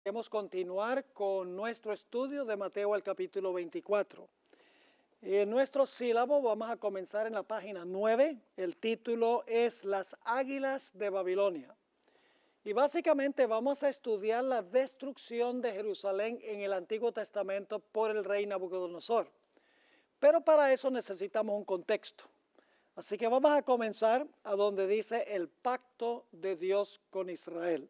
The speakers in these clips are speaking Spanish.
Queremos continuar con nuestro estudio de Mateo el capítulo 24. En nuestro sílabo vamos a comenzar en la página 9. El título es Las Águilas de Babilonia. Y básicamente vamos a estudiar la destrucción de Jerusalén en el Antiguo Testamento por el rey Nabucodonosor. Pero para eso necesitamos un contexto. Así que vamos a comenzar a donde dice el pacto de Dios con Israel.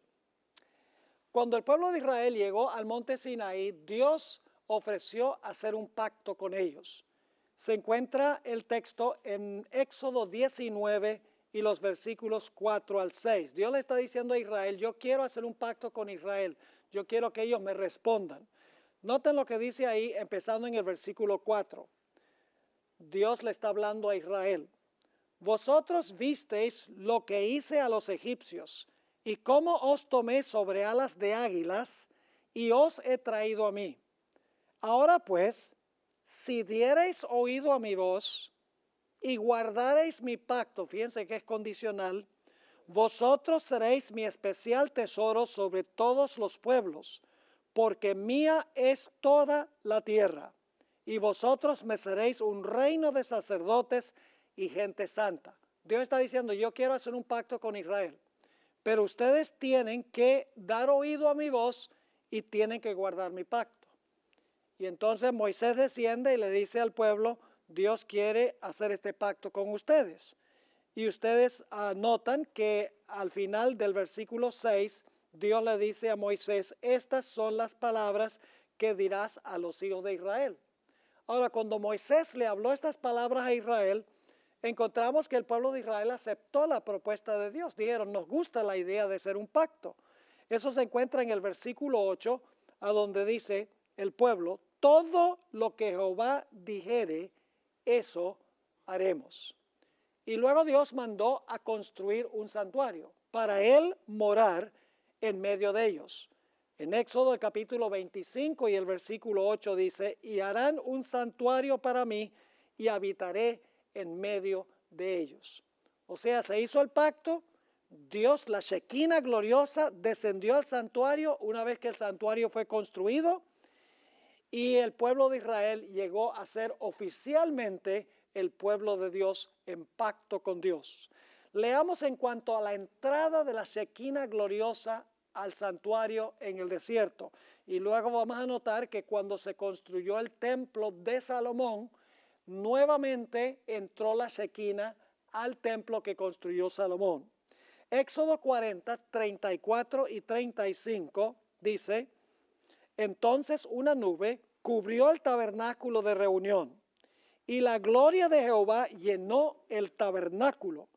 Cuando el pueblo de Israel llegó al monte Sinaí, Dios ofreció hacer un pacto con ellos. Se encuentra el texto en Éxodo 19 y los versículos 4 al 6. Dios le está diciendo a Israel, yo quiero hacer un pacto con Israel, yo quiero que ellos me respondan. Noten lo que dice ahí, empezando en el versículo 4. Dios le está hablando a Israel. Vosotros visteis lo que hice a los egipcios, y cómo os tomé sobre alas de águilas, y os he traído a mí. Ahora pues, si diereis oído a mi voz, y guardareis mi pacto, fíjense que es condicional, vosotros seréis mi especial tesoro sobre todos los pueblos, porque mía es toda la tierra, y vosotros me seréis un reino de sacerdotes y gente santa. Dios está diciendo, yo quiero hacer un pacto con Israel, pero ustedes tienen que dar oído a mi voz y tienen que guardar mi pacto. Y entonces Moisés desciende y le dice al pueblo, Dios quiere hacer este pacto con ustedes. Y ustedes notan que al final del versículo 6, Dios le dice a Moisés, estas son las palabras que dirás a los hijos de Israel. Ahora, cuando Moisés le habló estas palabras a Israel, encontramos que el pueblo de Israel aceptó la propuesta de Dios. Dijeron, nos gusta la idea de hacer un pacto. Eso se encuentra en el versículo 8, a donde dice el pueblo, todo lo que Jehová dijere, eso haremos. Y luego Dios mandó a construir un santuario para él morar en medio de ellos. En Éxodo el capítulo 25 y el versículo 8 dice, y harán un santuario para mí y habitaré en medio de ellos. O sea, se hizo el pacto, Dios, la Shekinah gloriosa, descendió al santuario una vez que el santuario fue construido y el pueblo de Israel llegó a ser oficialmente el pueblo de Dios en pacto con Dios. Leamos en cuanto a la entrada de la Shekinah gloriosa al santuario en el desierto. Y luego vamos a notar que cuando se construyó el templo de Salomón, nuevamente entró la Shekinah al templo que construyó Salomón. Éxodo 40, 34 y 35 dice, entonces una nube cubrió el tabernáculo de reunión, y la gloria de Jehová llenó el tabernáculo,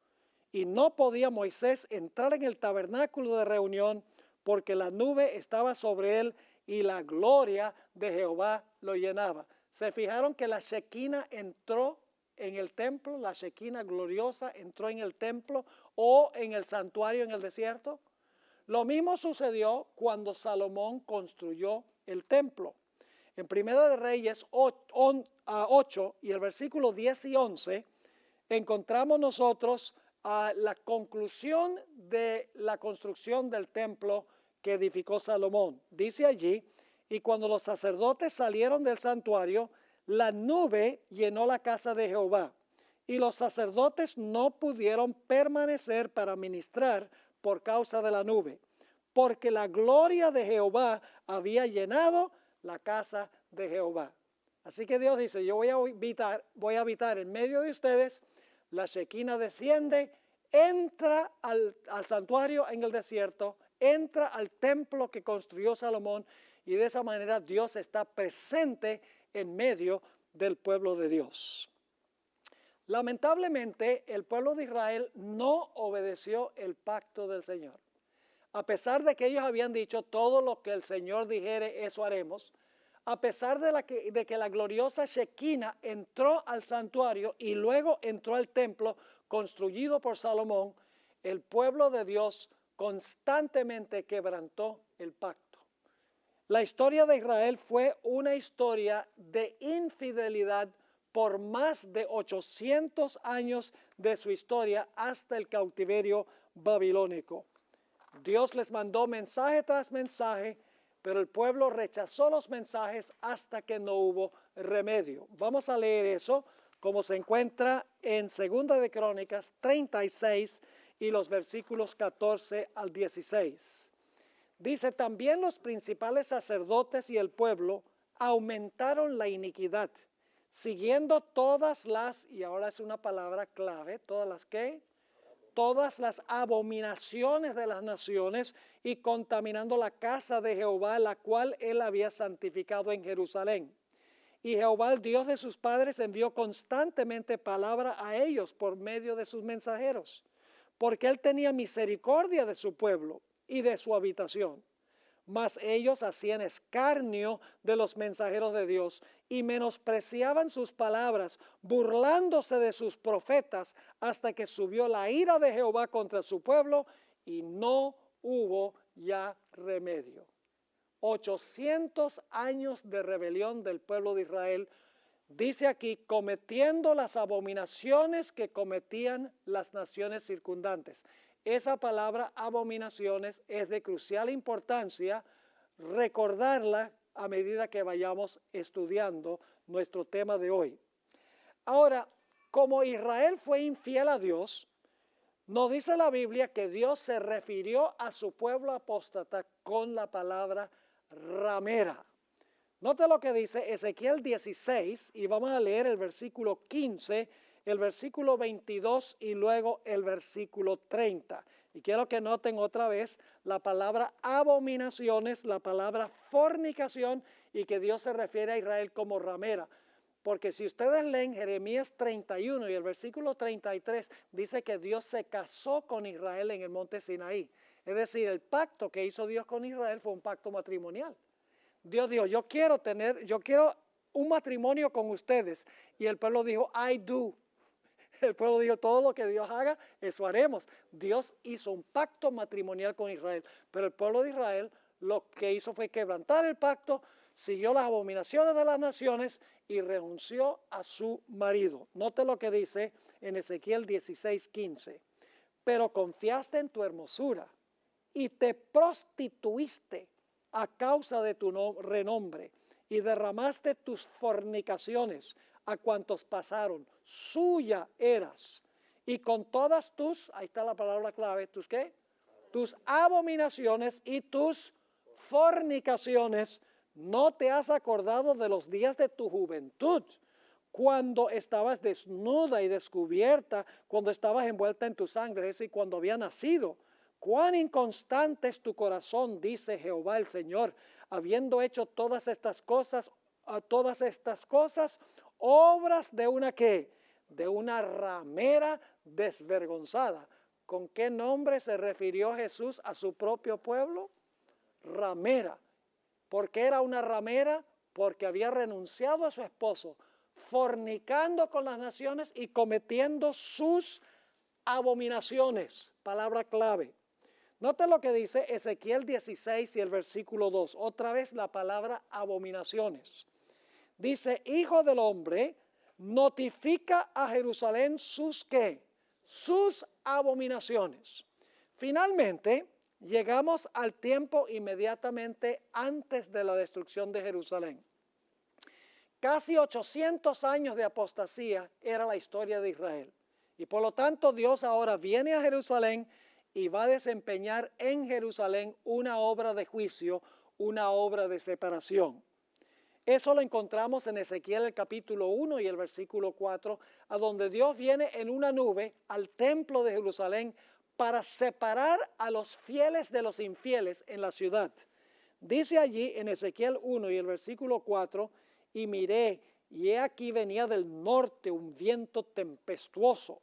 y no podía Moisés entrar en el tabernáculo de reunión, porque la nube estaba sobre él, y la gloria de Jehová lo llenaba. ¿Se fijaron que la Shekinah entró en el templo? La Shekinah gloriosa entró en el templo o en el santuario en el desierto. Lo mismo sucedió cuando Salomón construyó el templo. En Primera de Reyes 8 y el versículo 10 y 11 encontramos nosotros la conclusión de la construcción del templo que edificó Salomón. Dice allí, y cuando los sacerdotes salieron del santuario, la nube llenó la casa de Jehová, y los sacerdotes no pudieron permanecer para ministrar por causa de la nube, porque la gloria de Jehová había llenado la casa de Jehová. Así que Dios dice, yo voy a habitar en medio de ustedes, la Shekinah desciende, entra al santuario en el desierto, entra al templo que construyó Salomón, y de esa manera Dios está presente en medio del pueblo de Dios. Lamentablemente, el pueblo de Israel no obedeció el pacto del Señor. A pesar de que ellos habían dicho, todo lo que el Señor dijere, eso haremos, a pesar de que la gloriosa Shekinah entró al santuario y luego entró al templo construido por Salomón, el pueblo de Dios constantemente quebrantó el pacto. La historia de Israel fue una historia de infidelidad por más de 800 años de su historia hasta el cautiverio babilónico. Dios les mandó mensaje tras mensaje, pero el pueblo rechazó los mensajes hasta que no hubo remedio. Vamos a leer eso como se encuentra en Segunda de Crónicas 36 y los versículos 14 al 16. Dice, también los principales sacerdotes y el pueblo aumentaron la iniquidad, siguiendo todas las, y ahora es una palabra clave, todas las abominaciones de las naciones y contaminando la casa de Jehová, la cual él había santificado en Jerusalén. Y Jehová, el Dios de sus padres, envió constantemente palabra a ellos por medio de sus mensajeros, porque él tenía misericordia de su pueblo y de su habitación. Mas ellos hacían escarnio de los mensajeros de Dios y menospreciaban sus palabras, burlándose de sus profetas, hasta que subió la ira de Jehová contra su pueblo y no hubo ya remedio. 800 años de rebelión del pueblo de Israel, dice aquí, cometiendo las abominaciones que cometían las naciones circundantes. Esa palabra abominaciones es de crucial importancia recordarla a medida que vayamos estudiando nuestro tema de hoy. Ahora, como Israel fue infiel a Dios, nos dice la Biblia que Dios se refirió a su pueblo apóstata con la palabra ramera. Note lo que dice Ezequiel 16 y vamos a leer el versículo 15, el versículo 22 y luego el versículo 30. Y quiero que noten otra vez la palabra abominaciones, la palabra fornicación y que Dios se refiere a Israel como ramera. Porque si ustedes leen Jeremías 31 y el versículo 33, dice que Dios se casó con Israel en el monte Sinaí. Es decir, el pacto que hizo Dios con Israel fue un pacto matrimonial. Dios dijo, yo quiero un matrimonio con ustedes. Y el pueblo dijo, I do. El pueblo dijo, todo lo que Dios haga, eso haremos. Dios hizo un pacto matrimonial con Israel. Pero el pueblo de Israel lo que hizo fue quebrantar el pacto, siguió las abominaciones de las naciones y renunció a su marido. Note lo que dice en Ezequiel 16:15. Pero confiaste en tu hermosura y te prostituiste a causa de tu renombre y derramaste tus fornicaciones a cuantos pasaron. Suya eras. Y con todas tus, ahí está la palabra clave, ¿tus qué? Tus abominaciones y tus fornicaciones, no te has acordado de los días de tu juventud, cuando estabas desnuda y descubierta, cuando estabas envuelta en tu sangre, es decir, cuando había nacido. Cuán inconstante es tu corazón, dice Jehová el Señor, habiendo hecho todas estas cosas, obras de una ¿qué? De una ramera desvergonzada. ¿Con qué nombre se refirió Jesús a su propio pueblo? Ramera. ¿Por qué era una ramera? Porque había renunciado a su esposo, fornicando con las naciones y cometiendo sus abominaciones. Palabra clave. Note lo que dice Ezequiel 16 y el versículo 2. Otra vez la palabra abominaciones. Dice, hijo del hombre, notifica a Jerusalén sus ¿qué? Sus abominaciones. Finalmente, llegamos al tiempo inmediatamente antes de la destrucción de Jerusalén. Casi 800 años de apostasía era la historia de Israel. Y por lo tanto Dios ahora viene a Jerusalén y va a desempeñar en Jerusalén una obra de juicio, una obra de separación. Eso lo encontramos en Ezequiel el capítulo 1 y el versículo 4, a donde Dios viene en una nube al templo de Jerusalén para separar a los fieles de los infieles en la ciudad. Dice allí en Ezequiel 1 y el versículo 4, y miré, y he aquí venía del norte un viento tempestuoso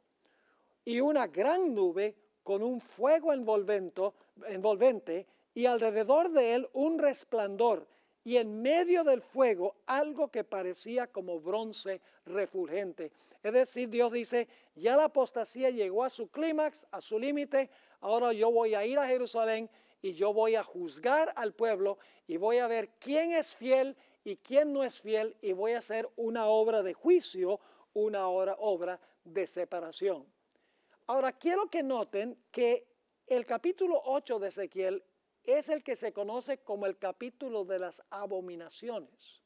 y una gran nube con un fuego envolvente y alrededor de él un resplandor y en medio del fuego algo que parecía como bronce refulgente. Es decir, Dios dice, ya la apostasía llegó a su clímax, a su límite, ahora yo voy a ir a Jerusalén y yo voy a juzgar al pueblo y voy a ver quién es fiel y quién no es fiel y voy a hacer una obra de juicio, una obra de separación. Ahora, quiero que noten que el capítulo 8 de Ezequiel es el que se conoce como el capítulo de las abominaciones.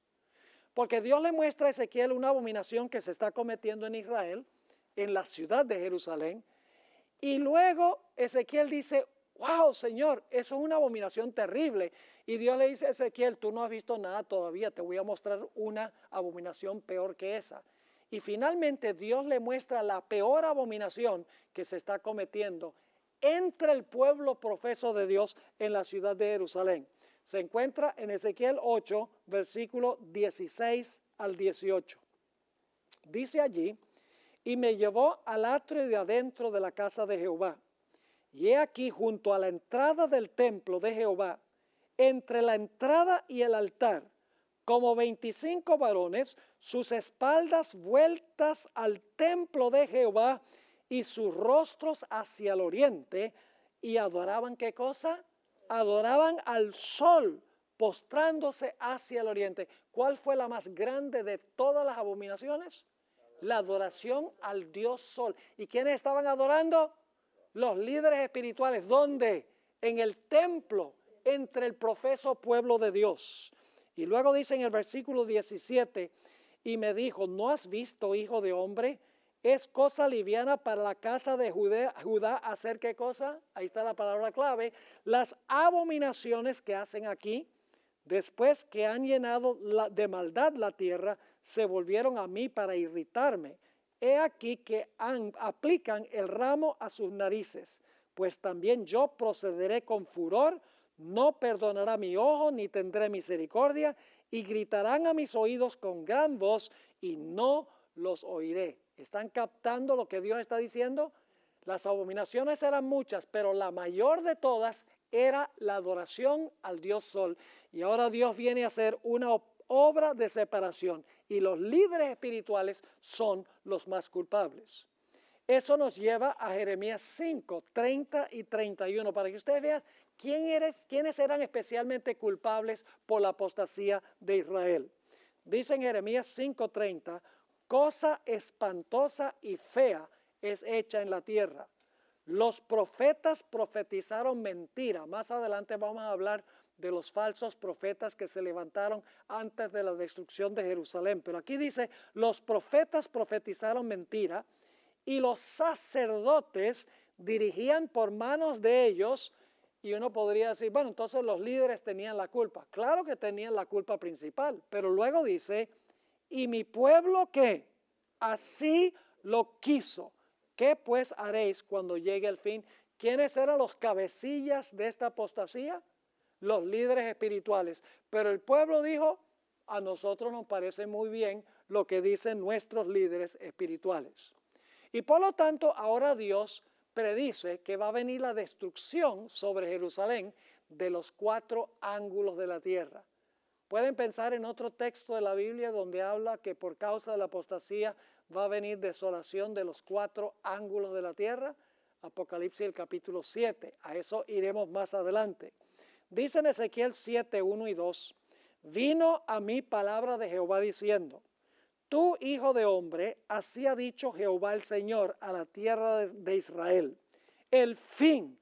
Porque Dios le muestra a Ezequiel una abominación que se está cometiendo en Israel, en la ciudad de Jerusalén. Y luego Ezequiel dice, wow, Señor, eso es una abominación terrible. Y Dios le dice a Ezequiel, tú no has visto nada todavía, te voy a mostrar una abominación peor que esa. Y finalmente Dios le muestra la peor abominación que se está cometiendo entre el pueblo profeso de Dios en la ciudad de Jerusalén. Se encuentra en Ezequiel 8, versículo 16 al 18. Dice allí, y me llevó al atrio de adentro de la casa de Jehová. Y he aquí junto a la entrada del templo de Jehová, entre la entrada y el altar, como 25 varones, sus espaldas vueltas al templo de Jehová y sus rostros hacia el oriente, y adoraban, ¿qué cosa? Adoraban al sol, postrándose hacia el oriente. ¿Cuál fue la más grande de todas las abominaciones? La adoración al Dios Sol. ¿Y quiénes estaban adorando? Los líderes espirituales. ¿Dónde? En el templo, entre el profeso pueblo de Dios. Y luego dice en el versículo 17, y me dijo, ¿no has visto, hijo de hombre? Es cosa liviana para la casa de Judá hacer ¿qué cosa? Ahí está la palabra clave. Las abominaciones que hacen aquí, después que han llenado de maldad la tierra, se volvieron a mí para irritarme. He aquí que aplican el ramo a sus narices, pues también yo procederé con furor, no perdonará mi ojo, ni tendré misericordia, y gritarán a mis oídos con gran voz, y no los oiré. ¿Están captando lo que Dios está diciendo? Las abominaciones eran muchas, pero la mayor de todas era la adoración al Dios Sol. Y ahora Dios viene a hacer una obra de separación y los líderes espirituales son los más culpables. Eso nos lleva a Jeremías 5, 30 y 31 para que ustedes vean quiénes eran especialmente culpables por la apostasía de Israel. Dice en Jeremías 5:30, cosa espantosa y fea es hecha en la tierra. Los profetas profetizaron mentira. Más adelante vamos a hablar de los falsos profetas que se levantaron antes de la destrucción de Jerusalén. Pero aquí dice, los profetas profetizaron mentira y los sacerdotes dirigían por manos de ellos. Y uno podría decir, bueno, entonces los líderes tenían la culpa. Claro que tenían la culpa principal, pero luego dice, y mi pueblo ¿qué? Así lo quiso. ¿Qué pues haréis cuando llegue el fin? ¿Quiénes eran los cabecillas de esta apostasía? Los líderes espirituales. Pero el pueblo dijo, a nosotros nos parece muy bien lo que dicen nuestros líderes espirituales. Y por lo tanto, ahora Dios predice que va a venir la destrucción sobre Jerusalén de los 4 ángulos de la tierra. Pueden pensar en otro texto de la Biblia donde habla que por causa de la apostasía va a venir desolación de los 4 ángulos de la tierra. Apocalipsis el capítulo 7. A eso iremos más adelante. Dice en Ezequiel 7, 1 y 2, vino a mí palabra de Jehová diciendo, tú, hijo de hombre, así ha dicho Jehová el Señor a la tierra de Israel. El fin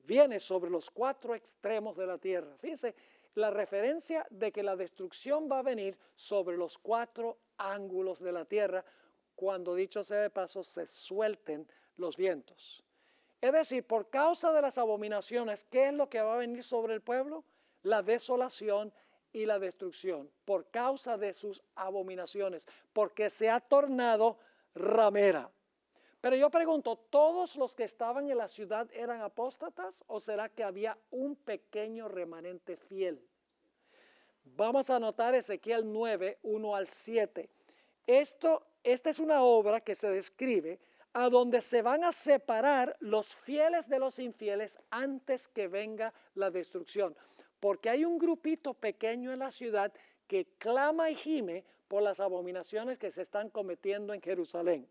viene sobre los 4 extremos de la tierra. Fíjense, la referencia de que la destrucción va a venir sobre los 4 ángulos de la tierra cuando, dicho sea de paso, se suelten los vientos. Es decir, por causa de las abominaciones, ¿qué es lo que va a venir sobre el pueblo? La desolación y la destrucción, por causa de sus abominaciones, porque se ha tornado ramera. Pero yo pregunto, ¿todos los que estaban en la ciudad eran apóstatas o será que había un pequeño remanente fiel? Vamos a anotar Ezequiel 9, 1 al 7. Esta es una obra que se describe a donde se van a separar los fieles de los infieles antes que venga la destrucción. Porque hay un grupito pequeño en la ciudad que clama y gime por las abominaciones que se están cometiendo en Jerusalén.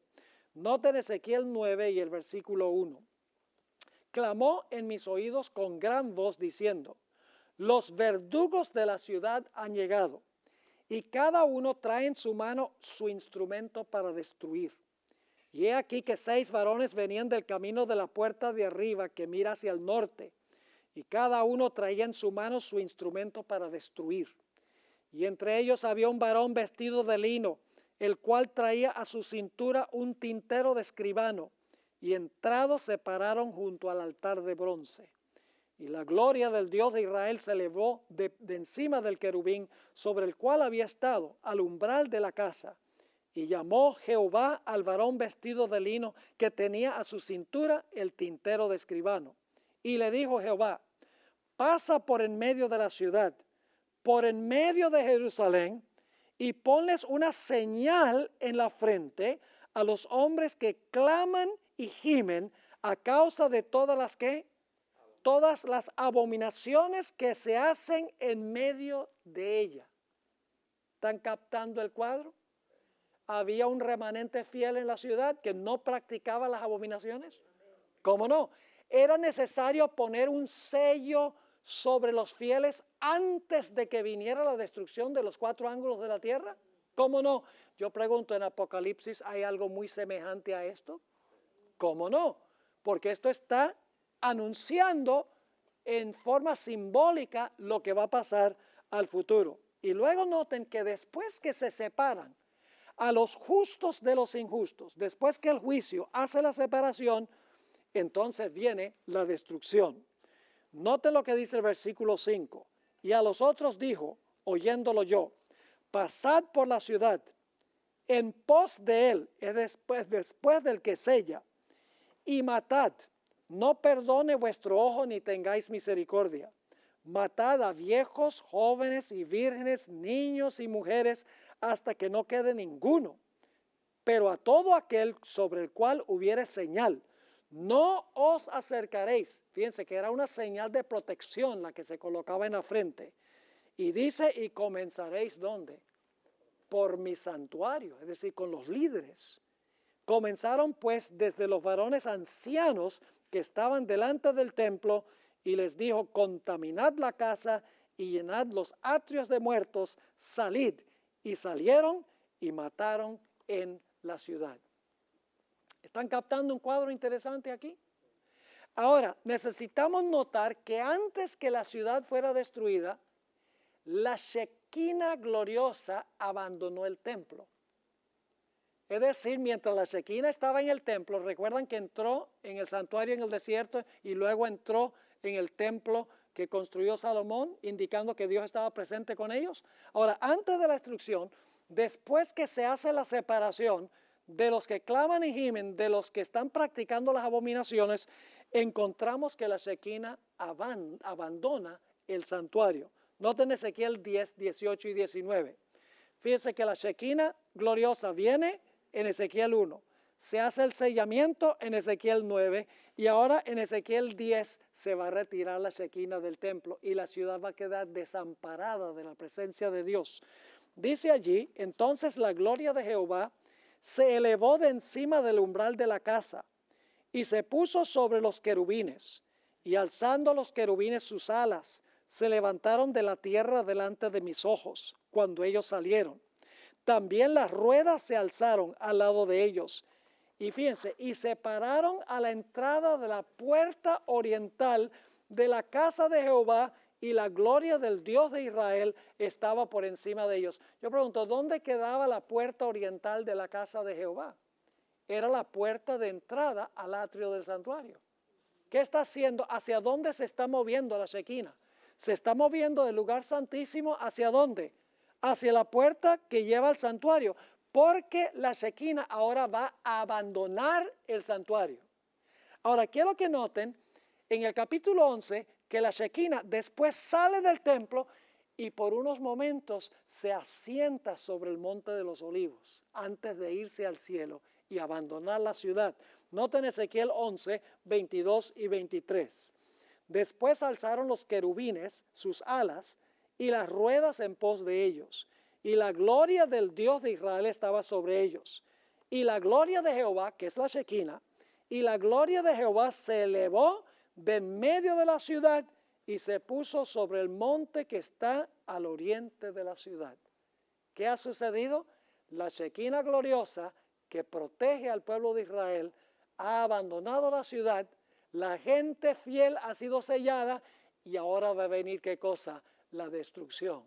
Noten Ezequiel 9 y el versículo 1. Clamó en mis oídos con gran voz diciendo, los verdugos de la ciudad han llegado y cada uno trae en su mano su instrumento para destruir. Y he aquí que 6 varones venían del camino de la puerta de arriba que mira hacia el norte. y cada uno traía en su mano su instrumento para destruir. Y entre ellos había un varón vestido de lino, el cual traía a su cintura un tintero de escribano, y entrados se pararon junto al altar de bronce. Y la gloria del Dios de Israel se elevó de encima del querubín sobre el cual había estado al umbral de la casa. Y llamó Jehová al varón vestido de lino que tenía a su cintura el tintero de escribano. Y le dijo Jehová, pasa por en medio de la ciudad, por en medio de Jerusalén, y ponles una señal en la frente a los hombres que claman y gimen a causa de todas las abominaciones que se hacen en medio de ella. ¿Están captando el cuadro? Había un remanente fiel en la ciudad que no practicaba las abominaciones. ¿Cómo no? Era necesario poner un sello sobre los fieles antes de que viniera la destrucción de los 4 ángulos de la tierra. ¿Cómo no? Yo pregunto, en Apocalipsis, ¿hay algo muy semejante a esto? ¿Cómo no? Porque esto está anunciando en forma simbólica lo que va a pasar al futuro. Y luego noten que después que se separan a los justos de los injustos, después que el juicio hace la separación, entonces viene la destrucción. Noten lo que dice el versículo 5. Y a los otros dijo, oyéndolo yo, pasad por la ciudad, en pos de él, es después del que sella, y matad, no perdone vuestro ojo ni tengáis misericordia. Matad a viejos, jóvenes y vírgenes, niños y mujeres, hasta que no quede ninguno. Pero a todo aquel sobre el cual hubiere señal, no os acercaréis. Fíjense que era una señal de protección la que se colocaba en la frente. Y dice, y comenzaréis, ¿dónde? Por mi santuario, es decir, con los líderes. Comenzaron pues desde los varones ancianos que estaban delante del templo, y les dijo, contaminad la casa y llenad los atrios de muertos, salid. Y salieron y mataron en la ciudad. ¿Están captando un cuadro interesante aquí? Ahora, necesitamos notar que antes que la ciudad fuera destruida, la Shequina gloriosa abandonó el templo. Es decir, mientras la Shequina estaba en el templo, recuerdan que entró en el santuario en el desierto y luego entró en el templo que construyó Salomón, indicando que Dios estaba presente con ellos. Ahora, antes de la destrucción, después que se hace la separación de los que claman y gimen, de los que están practicando las abominaciones, encontramos que la Shequina abandona el santuario. Noten Ezequiel 10, 18 y 19. Fíjense que la Shequina gloriosa viene en Ezequiel 1. Se hace el sellamiento en Ezequiel 9 y ahora en Ezequiel 10 se va a retirar la Shequina del templo y la ciudad va a quedar desamparada de la presencia de Dios. Dice allí, entonces la gloria de Jehová se elevó de encima del umbral de la casa y se puso sobre los querubines, y alzando los querubines sus alas, se levantaron de la tierra delante de mis ojos cuando ellos salieron. También las ruedas se alzaron al lado de ellos. Y fíjense, y se pararon a la entrada de la puerta oriental de la casa de Jehová, y la gloria del Dios de Israel estaba por encima de ellos. Yo pregunto, ¿dónde quedaba la puerta oriental de la casa de Jehová? Era la puerta de entrada al atrio del santuario. ¿Qué está haciendo? ¿Hacia dónde se está moviendo la Shequina? Se está moviendo del lugar santísimo, ¿hacia dónde? Hacia la puerta que lleva al santuario, porque la Shequina ahora va a abandonar el santuario. Ahora, quiero que noten en el capítulo 11 que la Shequina después sale del templo y por unos momentos se asienta sobre el monte de los olivos antes de irse al cielo y abandonar la ciudad. Noten Ezequiel 11, 22 y 23. Después alzaron los querubines sus alas y las ruedas en pos de ellos, y la gloria del Dios de Israel estaba sobre ellos. Y la gloria de Jehová, que es la Shequina, y la gloria de Jehová se elevó de en medio de la ciudad y se puso sobre el monte que está al oriente de la ciudad. ¿Qué ha sucedido? La Shequina gloriosa, que protege al pueblo de Israel, ha abandonado la ciudad, la gente fiel ha sido sellada y ahora va a venir, ¿qué cosa? La destrucción.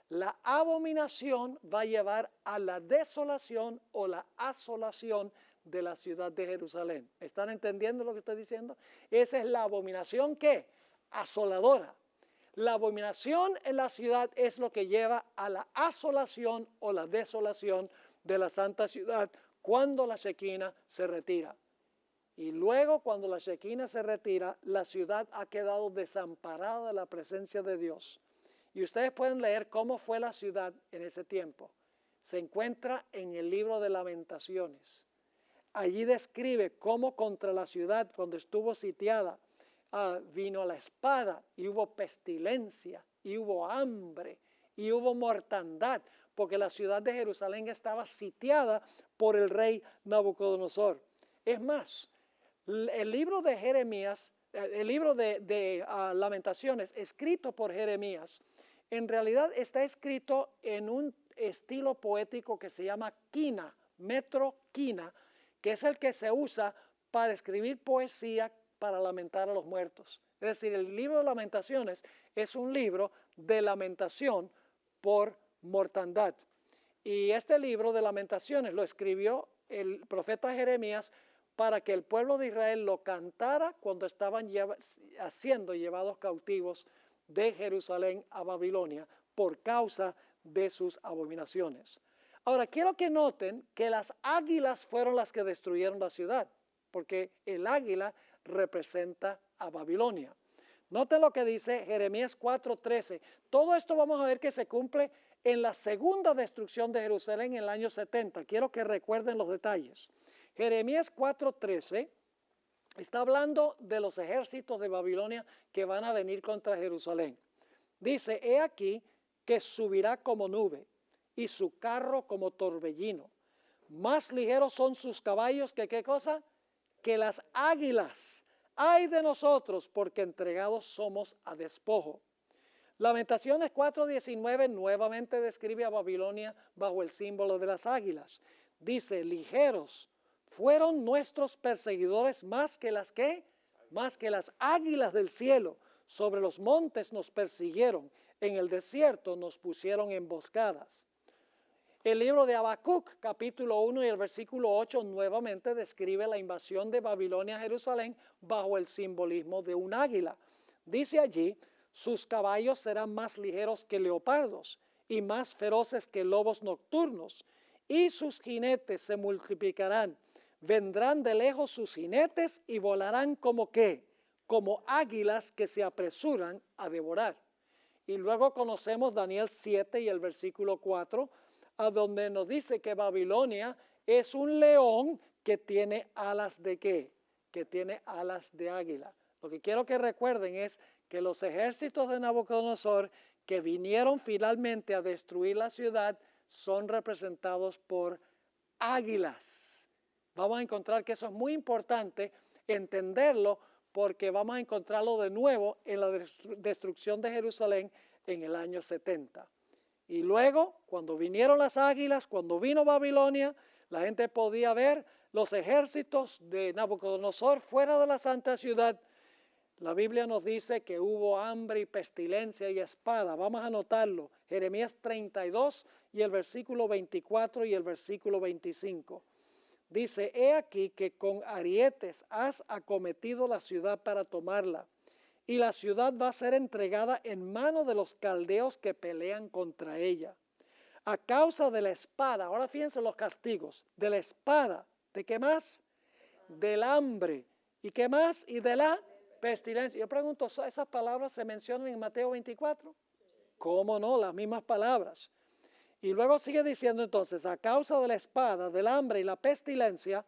La abominación va a llevar a la desolación o la asolación de la ciudad de Jerusalén. ¿Están entendiendo lo que estoy diciendo? Esa es la abominación, ¿qué? Asoladora. La abominación en la ciudad es lo que lleva a la asolación o la desolación de la santa ciudad cuando la Shekinah se retira. Y luego cuando la Shekinah se retira, la ciudad ha quedado desamparada de la presencia de Dios. Y ustedes pueden leer cómo fue la ciudad en ese tiempo. Se encuentra en el libro de Lamentaciones. Allí describe cómo contra la ciudad, cuando estuvo sitiada, vino la espada y hubo pestilencia y hubo hambre y hubo mortandad, porque la ciudad de Jerusalén estaba sitiada por el rey Nabucodonosor. Es más, el libro de Jeremías, el libro de Lamentaciones, escrito por Jeremías, en realidad está escrito en un estilo poético que se llama quina, metro quina, que es el que se usa para escribir poesía para lamentar a los muertos. Es decir, el libro de Lamentaciones es un libro de lamentación por mortandad. Y este libro de Lamentaciones lo escribió el profeta Jeremías para que el pueblo de Israel lo cantara cuando estaban siendo llevados cautivos de Jerusalén a Babilonia por causa de sus abominaciones. Ahora, quiero que noten que las águilas fueron las que destruyeron la ciudad, porque el águila representa a Babilonia. Noten lo que dice Jeremías 4:13. Todo esto vamos a ver que se cumple en la segunda destrucción de Jerusalén en el año 70. Quiero que recuerden los detalles. Jeremías 4:13 está hablando de los ejércitos de Babilonia que van a venir contra Jerusalén. Dice, he aquí que subirá como nube y su carro como torbellino. Más ligeros son sus caballos que ¿qué cosa? Que las águilas. Ay de nosotros, porque entregados somos a despojo. Lamentaciones 4:19 nuevamente describe a Babilonia bajo el símbolo de las águilas. Dice, ligeros fueron nuestros perseguidores más que las ¿qué? Más que las águilas del cielo. Sobre los montes nos persiguieron, en el desierto nos pusieron emboscadas. El libro de Habacuc, capítulo 1 y el versículo 8, nuevamente describe la invasión de Babilonia a Jerusalén bajo el simbolismo de un águila. Dice allí, sus caballos serán más ligeros que leopardos y más feroces que lobos nocturnos, y sus jinetes se multiplicarán. Vendrán de lejos sus jinetes y volarán como ¿qué? Como águilas que se apresuran a devorar. Y luego conocemos Daniel 7 y el versículo 4, a donde nos dice que Babilonia es un león que tiene alas de ¿qué? Que tiene alas de águila. Lo que quiero que recuerden es que los ejércitos de Nabucodonosor que vinieron finalmente a destruir la ciudad son representados por águilas. Vamos a encontrar que eso es muy importante entenderlo, porque vamos a encontrarlo de nuevo en la destrucción de Jerusalén en el año 70. Y luego, cuando vinieron las águilas, cuando vino Babilonia, la gente podía ver los ejércitos de Nabucodonosor fuera de la santa ciudad. La Biblia nos dice que hubo hambre y pestilencia y espada. Vamos a anotarlo. Jeremías 32 y el versículo 24 y el versículo 25. Dice, he aquí que con arietes has acometido la ciudad para tomarla, y la ciudad va a ser entregada en manos de los caldeos que pelean contra ella. A causa de la espada, ahora fíjense los castigos, de la espada, ¿de qué más? Del hambre, ¿y qué más? Y de la pestilencia. Yo pregunto, ¿esas palabras se mencionan en Mateo 24? ¿Cómo no? Las mismas palabras. Y luego sigue diciendo entonces, a causa de la espada, del hambre y la pestilencia,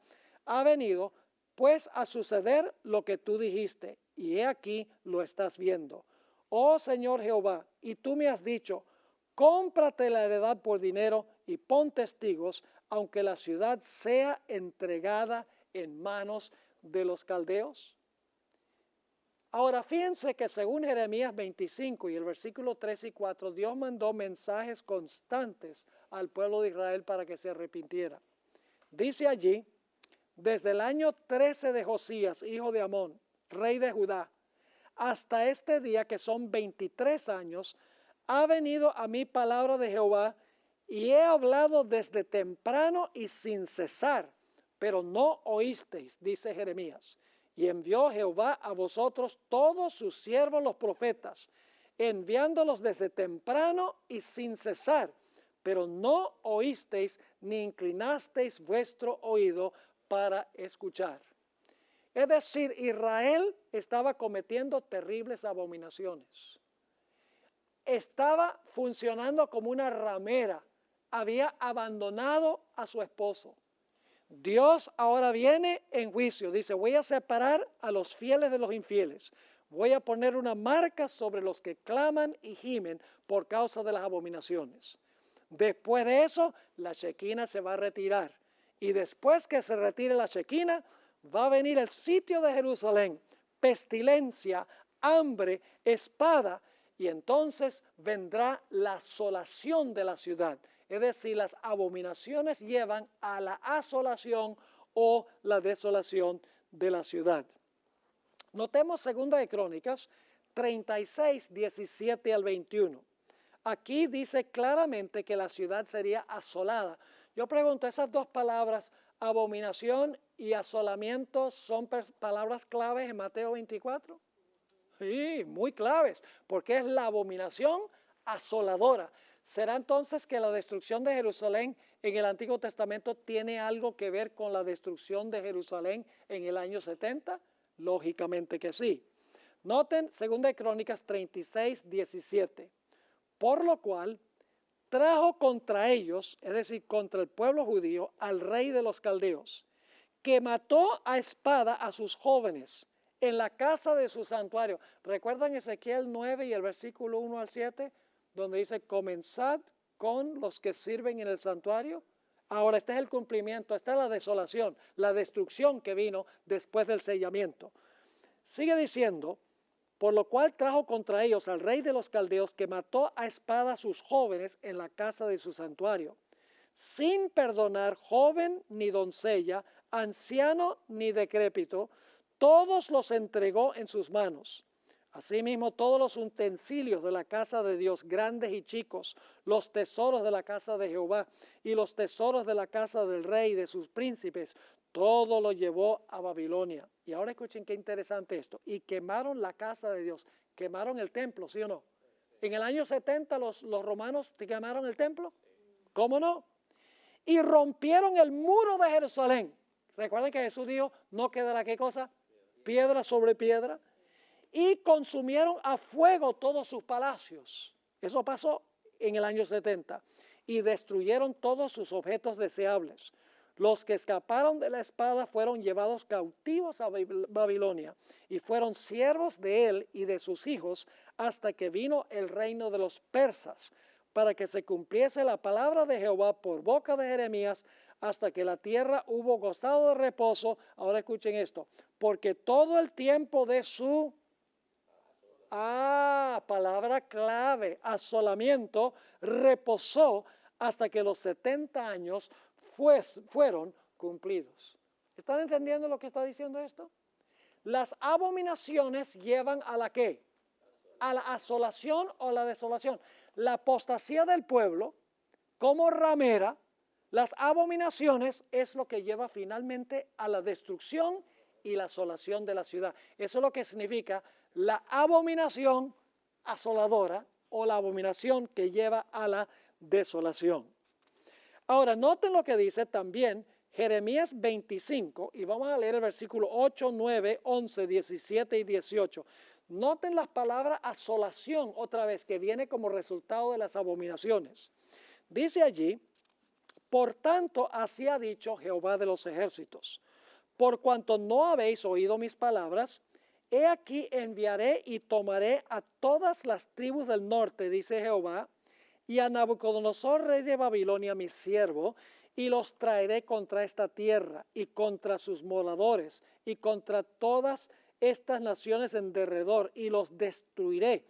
ha venido pues a suceder lo que tú dijiste, y he aquí lo estás viendo. Oh Señor Jehová, y tú me has dicho, cómprate la heredad por dinero y pon testigos, aunque la ciudad sea entregada en manos de los caldeos. Ahora, fíjense que según Jeremías 25 y el versículo 3 y 4, Dios mandó mensajes constantes al pueblo de Israel para que se arrepintiera. Dice allí, desde el año 13 de Josías, hijo de Amón, rey de Judá, hasta este día, que son 23 años, ha venido a mí palabra de Jehová, y he hablado desde temprano y sin cesar, pero no oísteis, dice Jeremías. Y envió Jehová a vosotros todos sus siervos los profetas, enviándolos desde temprano y sin cesar, pero no oísteis ni inclinasteis vuestro oído para escuchar. Es decir, Israel estaba cometiendo terribles abominaciones. Estaba funcionando como una ramera. Había abandonado a su esposo. Dios ahora viene en juicio. Dice, voy a separar a los fieles de los infieles. Voy a poner una marca sobre los que claman y gimen por causa de las abominaciones. Después de eso, la Shequina se va a retirar. Y después que se retire la Shequina, va a venir el sitio de Jerusalén, pestilencia, hambre, espada, y entonces vendrá la asolación de la ciudad. Es decir, las abominaciones llevan a la asolación o la desolación de la ciudad. Notemos 2 de Crónicas 36, 17 al 21. Aquí dice claramente que la ciudad sería asolada. Yo pregunto, ¿esas dos palabras, abominación y asolamiento, son palabras claves en Mateo 24? Sí, muy claves, porque es la abominación asoladora. ¿Será entonces que la destrucción de Jerusalén en el Antiguo Testamento tiene algo que ver con la destrucción de Jerusalén en el año 70? Lógicamente que sí. Noten 2 de Crónicas 36, 17. Por lo cual trajo contra ellos, es decir, contra el pueblo judío, al rey de los caldeos, que mató a espada a sus jóvenes en la casa de su santuario. ¿Recuerdan Ezequiel 9 y el versículo 1 al 7? Donde dice, comenzad con los que sirven en el santuario. Ahora este es el cumplimiento, esta es la desolación, la destrucción que vino después del sellamiento. Sigue diciendo, por lo cual trajo contra ellos al rey de los caldeos, que mató a espada a sus jóvenes en la casa de su santuario, sin perdonar joven ni doncella, anciano ni decrépito, todos los entregó en sus manos. Asimismo, todos los utensilios de la casa de Dios, grandes y chicos, los tesoros de la casa de Jehová y los tesoros de la casa del rey y de sus príncipes, todo lo llevó a Babilonia. Y ahora escuchen qué interesante esto. Y quemaron la casa de Dios, quemaron el templo, ¿sí o no? En el año 70 los romanos quemaron el templo. ¿Cómo no? Y rompieron el muro de Jerusalén. Recuerden que Jesús dijo, no quedará ¿qué cosa? Piedra sobre piedra. Y consumieron a fuego todos sus palacios. Eso pasó en el año 70. Y destruyeron todos sus objetos deseables. Los que escaparon de la espada fueron llevados cautivos a Babilonia y fueron siervos de él y de sus hijos hasta que vino el reino de los persas, para que se cumpliese la palabra de Jehová por boca de Jeremías, hasta que la tierra hubo gozado de reposo. Ahora escuchen esto, porque todo el tiempo de su palabra clave, asolamiento, reposó hasta que los 70 años fueron cumplidos. ¿Están entendiendo lo que está diciendo esto? Las abominaciones llevan a la ¿qué? A la asolación o la desolación. La apostasía del pueblo, como ramera, las abominaciones es lo que lleva finalmente a la destrucción y la asolación de la ciudad. Eso es lo que significa la abominación asoladora o la abominación que lleva a la desolación. Ahora, noten lo que dice también Jeremías 25, y vamos a leer el versículo 8, 9, 11, 17 y 18. Noten las palabras asolación otra vez, que viene como resultado de las abominaciones. Dice allí, por tanto, así ha dicho Jehová de los ejércitos, por cuanto no habéis oído mis palabras, he aquí enviaré y tomaré a todas las tribus del norte, dice Jehová, y a Nabucodonosor, rey de Babilonia, mi siervo, y los traeré contra esta tierra y contra sus moradores y contra todas estas naciones en derredor, y los destruiré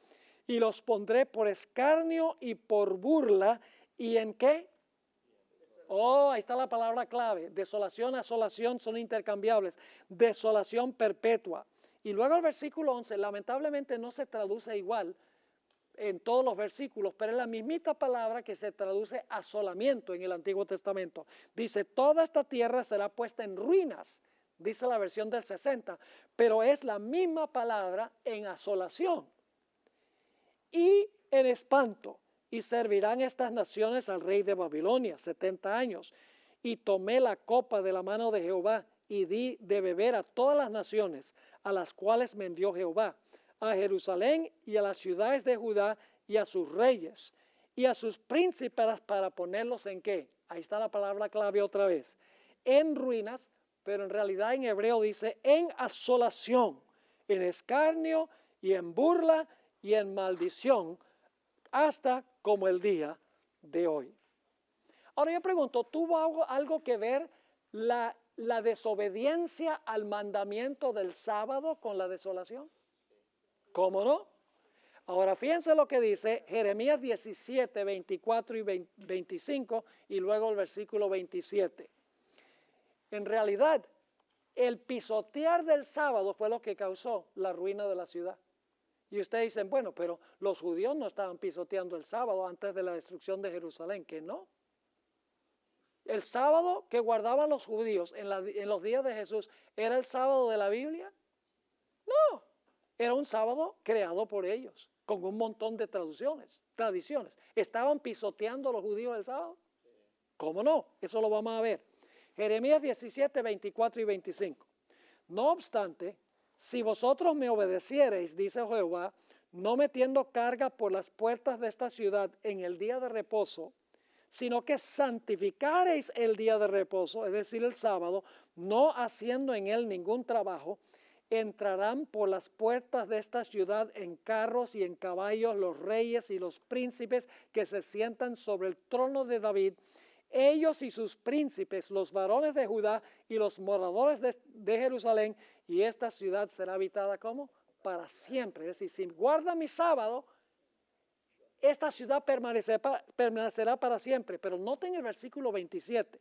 y los pondré por escarnio y por burla. ¿Y en qué? Ahí está la palabra clave. Desolación, asolación son intercambiables. Desolación perpetua. Y luego el versículo 11, lamentablemente no se traduce igual en todos los versículos, pero es la mismita palabra que se traduce asolamiento en el Antiguo Testamento. Dice, toda esta tierra será puesta en ruinas, dice la versión del 60, pero es la misma palabra en asolación y en espanto. Y servirán estas naciones al rey de Babilonia 70 años. Y tomé la copa de la mano de Jehová y di de beber a todas las naciones a las cuales me envió Jehová, a Jerusalén y a las ciudades de Judá y a sus reyes y a sus príncipes para ponerlos en qué. Ahí está la palabra clave otra vez. En ruinas, pero en realidad en hebreo dice en asolación, en escarnio y en burla y en maldición, hasta como el día de hoy. Ahora yo pregunto, ¿tuvo algo que ver la desobediencia al mandamiento del sábado con la desolación? ¿Cómo no? Ahora fíjense lo que dice Jeremías 17, 24 y 25 y luego el versículo 27. En realidad, el pisotear del sábado fue lo que causó la ruina de la ciudad. Y ustedes dicen, bueno, pero los judíos no estaban pisoteando el sábado antes de la destrucción de Jerusalén, que no. El sábado que guardaban los judíos en los días de Jesús, ¿era el sábado de la Biblia? No, era un sábado creado por ellos, con un montón de tradiciones. ¿Estaban pisoteando los judíos el sábado? ¿Cómo no? Eso lo vamos a ver. Jeremías 17, 24 y 25. No obstante, si vosotros me obedeciereis, dice Jehová, no metiendo carga por las puertas de esta ciudad en el día de reposo, sino que santificareis el día de reposo, es decir, el sábado, no haciendo en él ningún trabajo, entrarán por las puertas de esta ciudad en carros y en caballos los reyes y los príncipes que se sientan sobre el trono de David, ellos y sus príncipes, los varones de Judá y los moradores de Jerusalén, y esta ciudad será habitada ¿cómo? Para siempre. Es decir, si guarda mi sábado, esta ciudad permanecerá para siempre. Pero noten el versículo 27.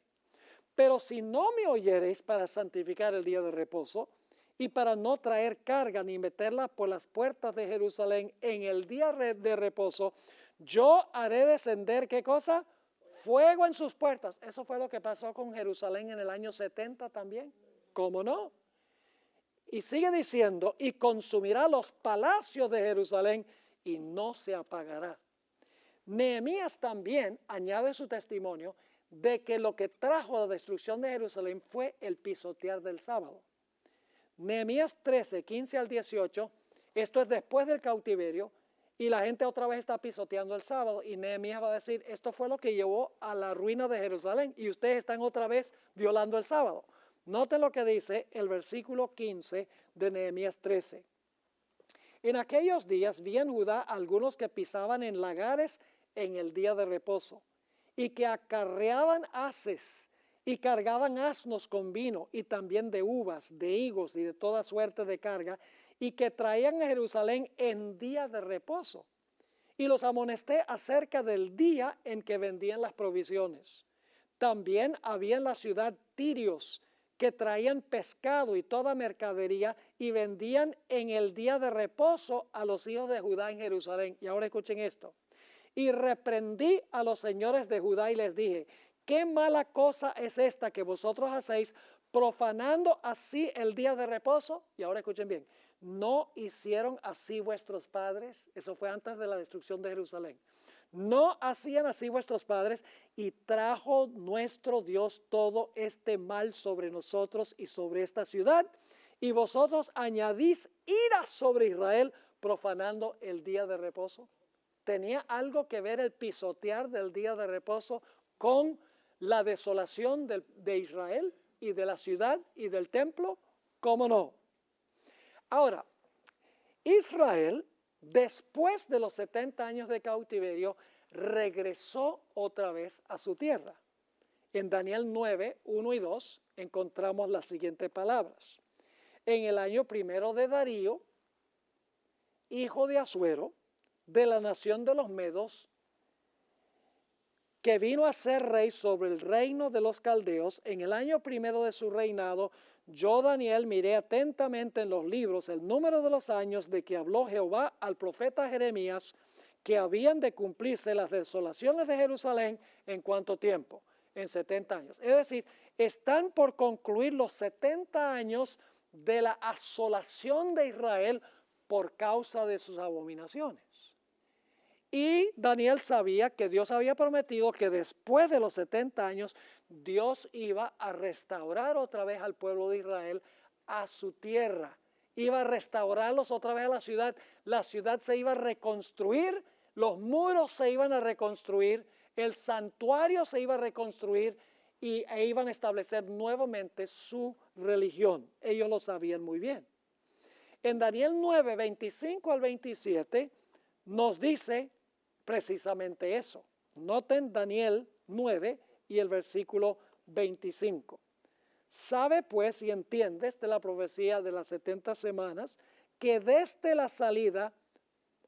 Pero si no me oyereis para santificar el día de reposo y para no traer carga ni meterla por las puertas de Jerusalén en el día de reposo, yo haré descender, ¿qué cosa? Fuego en sus puertas. Eso fue lo que pasó con Jerusalén en el año 70 también. ¿Cómo no? Y sigue diciendo, y consumirá los palacios de Jerusalén y no se apagará. Nehemías también añade su testimonio de que lo que trajo la destrucción de Jerusalén fue el pisotear del sábado. Nehemías 13, 15 al 18, esto es después del cautiverio, y la gente otra vez está pisoteando el sábado, y Nehemías va a decir, esto fue lo que llevó a la ruina de Jerusalén, y ustedes están otra vez violando el sábado. Noten lo que dice el versículo 15 de Nehemías 13. En aquellos días vi en Judá algunos que pisaban en lagares en el día de reposo, y que acarreaban haces, y cargaban asnos con vino, y también de uvas, de higos, y de toda suerte de carga, y que traían a Jerusalén en día de reposo. Y los amonesté acerca del día en que vendían las provisiones. También había en la ciudad tirios, que traían pescado y toda mercadería, y vendían en el día de reposo a los hijos de Judá en Jerusalén. Y ahora escuchen esto. Y reprendí a los señores de Judá y les dije, qué mala cosa es esta que vosotros hacéis, profanando así el día de reposo. Y ahora escuchen bien, ¿no hicieron así vuestros padres? Eso fue antes de la destrucción de Jerusalén. ¿No hacían así vuestros padres? Y trajo nuestro Dios todo este mal sobre nosotros y sobre esta ciudad. Y vosotros añadís ira sobre Israel, profanando el día de reposo. ¿Tenía algo que ver el pisotear del día de reposo con la desolación de Israel y de la ciudad y del templo? ¿Cómo no? Ahora, Israel, después de los 70 años de cautiverio, regresó otra vez a su tierra. En Daniel 9, 1 y 2 encontramos las siguientes palabras. En el año primero de Darío, hijo de Asuero, de la nación de los Medos, que vino a ser rey sobre el reino de los caldeos, en el año primero de su reinado, yo Daniel miré atentamente en los libros el número de los años de que habló Jehová al profeta Jeremías, que habían de cumplirse las desolaciones de Jerusalén en cuánto tiempo, en 70 años. Es decir, están por concluir los 70 años de la asolación de Israel por causa de sus abominaciones. Y Daniel sabía que Dios había prometido que después de los 70 años, Dios iba a restaurar otra vez al pueblo de Israel a su tierra. Iba a restaurarlos otra vez a la ciudad se iba a reconstruir, los muros se iban a reconstruir, el santuario se iba a reconstruir e iban a establecer nuevamente su religión. Ellos lo sabían muy bien. En Daniel 9, 25 al 27 nos dice precisamente eso. Noten Daniel 9 y el versículo 25. Sabe pues y entiendes de la profecía de las 70 semanas que desde la salida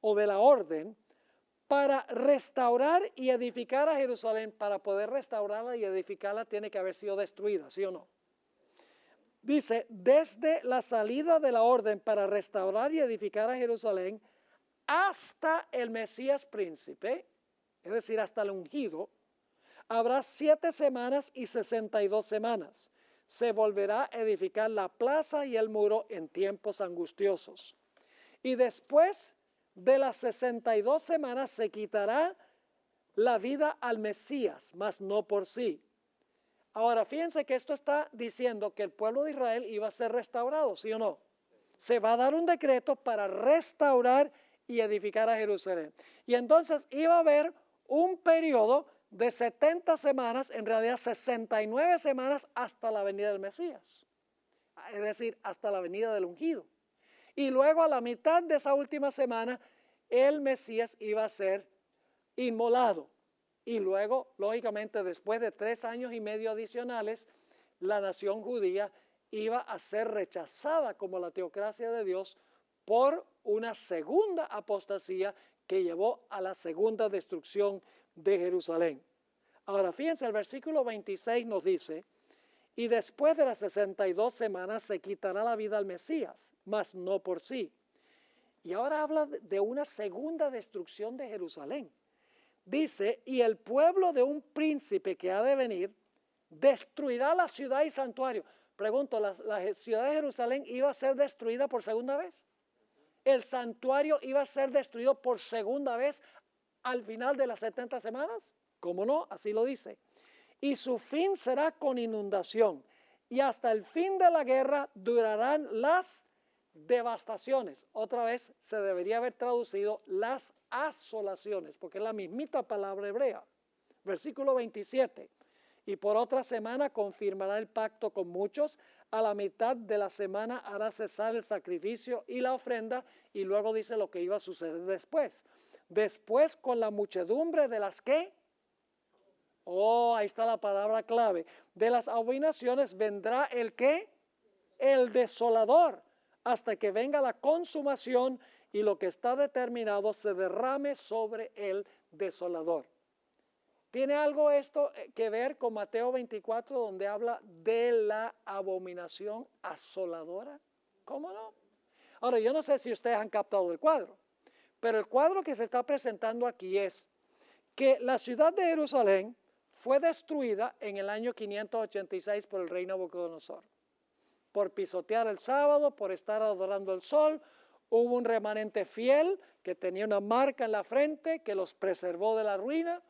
o de la orden para restaurar y edificar a Jerusalén, para poder restaurarla y edificarla tiene que haber sido destruida, ¿sí o no? Dice, desde la salida de la orden para restaurar y edificar a Jerusalén hasta el Mesías príncipe, es decir, hasta el ungido, habrá 7 semanas y 62 semanas. Se volverá a edificar la plaza y el muro en tiempos angustiosos. Y después de las 62 semanas se quitará la vida al Mesías, mas no por sí. Ahora, fíjense que esto está diciendo que el pueblo de Israel iba a ser restaurado, ¿sí o no? Se va a dar un decreto para restaurar y edificar a Jerusalén. Y entonces iba a haber un periodo de 70 semanas, en realidad 69 semanas hasta la venida del Mesías. Es decir, hasta la venida del ungido. Y luego a la mitad de esa última semana, el Mesías iba a ser inmolado. Y luego, lógicamente, después de 3 años y medio adicionales, la nación judía iba a ser rechazada como la teocracia de Dios por una segunda apostasía que llevó a la segunda destrucción de Jerusalén. Ahora, fíjense, el versículo 26 nos dice, y después de las 62 semanas se quitará la vida al Mesías, mas no por sí. Y ahora habla de una segunda destrucción de Jerusalén. Dice, y el pueblo de un príncipe que ha de venir destruirá la ciudad y santuario. Pregunto, ¿la ciudad de Jerusalén iba a ser destruida por segunda vez? ¿El santuario iba a ser destruido por segunda vez al final de las 70 semanas? ¿Cómo no? Así lo dice. Y su fin será con inundación. Y hasta el fin de la guerra durarán las devastaciones. Otra vez se debería haber traducido las asolaciones, porque es la mismita palabra hebrea. Versículo 27. Y por otra semana confirmará el pacto con muchos. A la mitad de la semana hará cesar el sacrificio y la ofrenda. Y luego dice lo que iba a suceder después. Después con la muchedumbre de las que... Oh, ahí está la palabra clave. De las abominaciones vendrá el ¿qué? El desolador, hasta que venga la consumación y lo que está determinado se derrame sobre el desolador. ¿Tiene algo esto que ver con Mateo 24, donde habla de la abominación asoladora? ¿Cómo no? Ahora, yo no sé si ustedes han captado el cuadro, pero el cuadro que se está presentando aquí es que la ciudad de Jerusalén fue destruida en el año 586 por el rey Nabucodonosor. Por pisotear el sábado, por estar adorando el sol, hubo un remanente fiel que tenía una marca en la frente que los preservó de la ruina.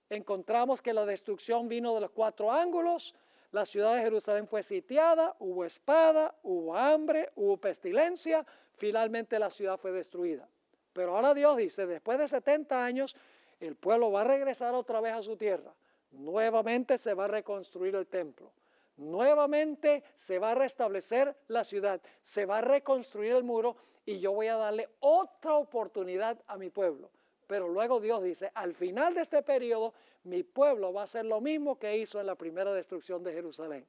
Encontramos que la destrucción vino de los 4 ángulos, la ciudad de Jerusalén fue sitiada, hubo espada, hubo hambre, hubo pestilencia, finalmente la ciudad fue destruida. Pero ahora Dios dice, después de 70 años, el pueblo va a regresar otra vez a su tierra. Nuevamente se va a reconstruir el templo. Nuevamente se va a restablecer la ciudad. Se va a reconstruir el muro y yo voy a darle otra oportunidad a mi pueblo. Pero luego Dios dice, al final de este periodo, mi pueblo va a hacer lo mismo que hizo en la primera destrucción de Jerusalén.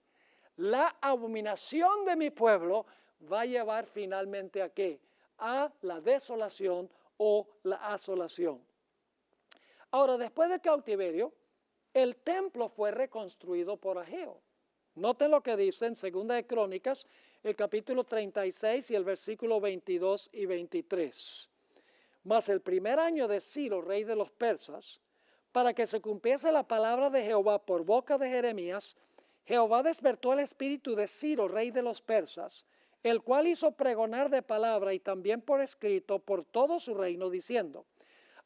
La abominación de mi pueblo va a llevar finalmente ¿a qué? A la desolación o la asolación. Ahora, después del cautiverio, el templo fue reconstruido por Ageo. Noten lo que dice en 2 de Crónicas, el capítulo 36 y el versículo 22 y 23. Mas el primer año de Ciro, rey de los persas, para que se cumpliese la palabra de Jehová por boca de Jeremías, Jehová despertó el espíritu de Ciro, rey de los persas, el cual hizo pregonar de palabra y también por escrito por todo su reino, diciendo: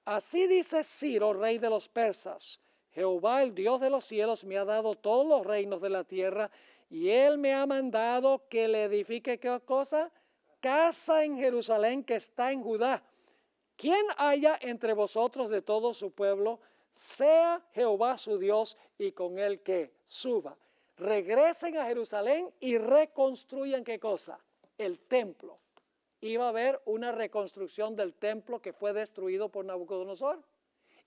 así dice Ciro, rey de los persas: Jehová, el Dios de los cielos, me ha dado todos los reinos de la tierra, y él me ha mandado que le edifique, ¿qué cosa? Casa en Jerusalén, que está en Judá. Quien haya entre vosotros de todo su pueblo, sea Jehová su Dios, y con él que suba. Regresen a Jerusalén y reconstruyan, ¿qué cosa? El templo. Iba a haber una reconstrucción del templo que fue destruido por Nabucodonosor.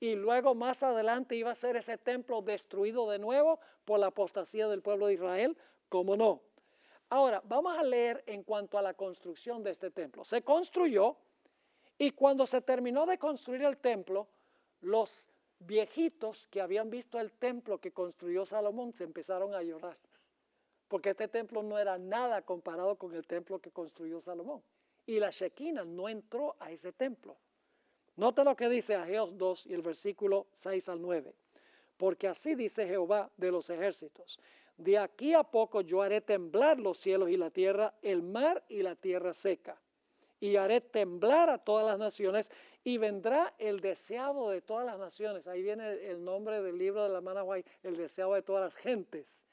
Y luego más adelante iba a ser ese templo destruido de nuevo por la apostasía del pueblo de Israel. ¿Cómo no? Ahora, vamos a leer en cuanto a la construcción de este templo. Se construyó, y cuando se terminó de construir el templo, los viejitos que habían visto el templo que construyó Salomón se empezaron a llorar, porque este templo no era nada comparado con el templo que construyó Salomón. Y la Shekinah no entró a ese templo. Nota lo que dice Ageo 2 y el versículo 6 al 9. Porque así dice Jehová de los ejércitos: de aquí a poco yo haré temblar los cielos y la tierra, el mar y la tierra seca. Y haré temblar a todas las naciones, y vendrá el deseado de todas las naciones. Ahí viene el nombre del libro de la hermana White, el deseado de todas las gentes.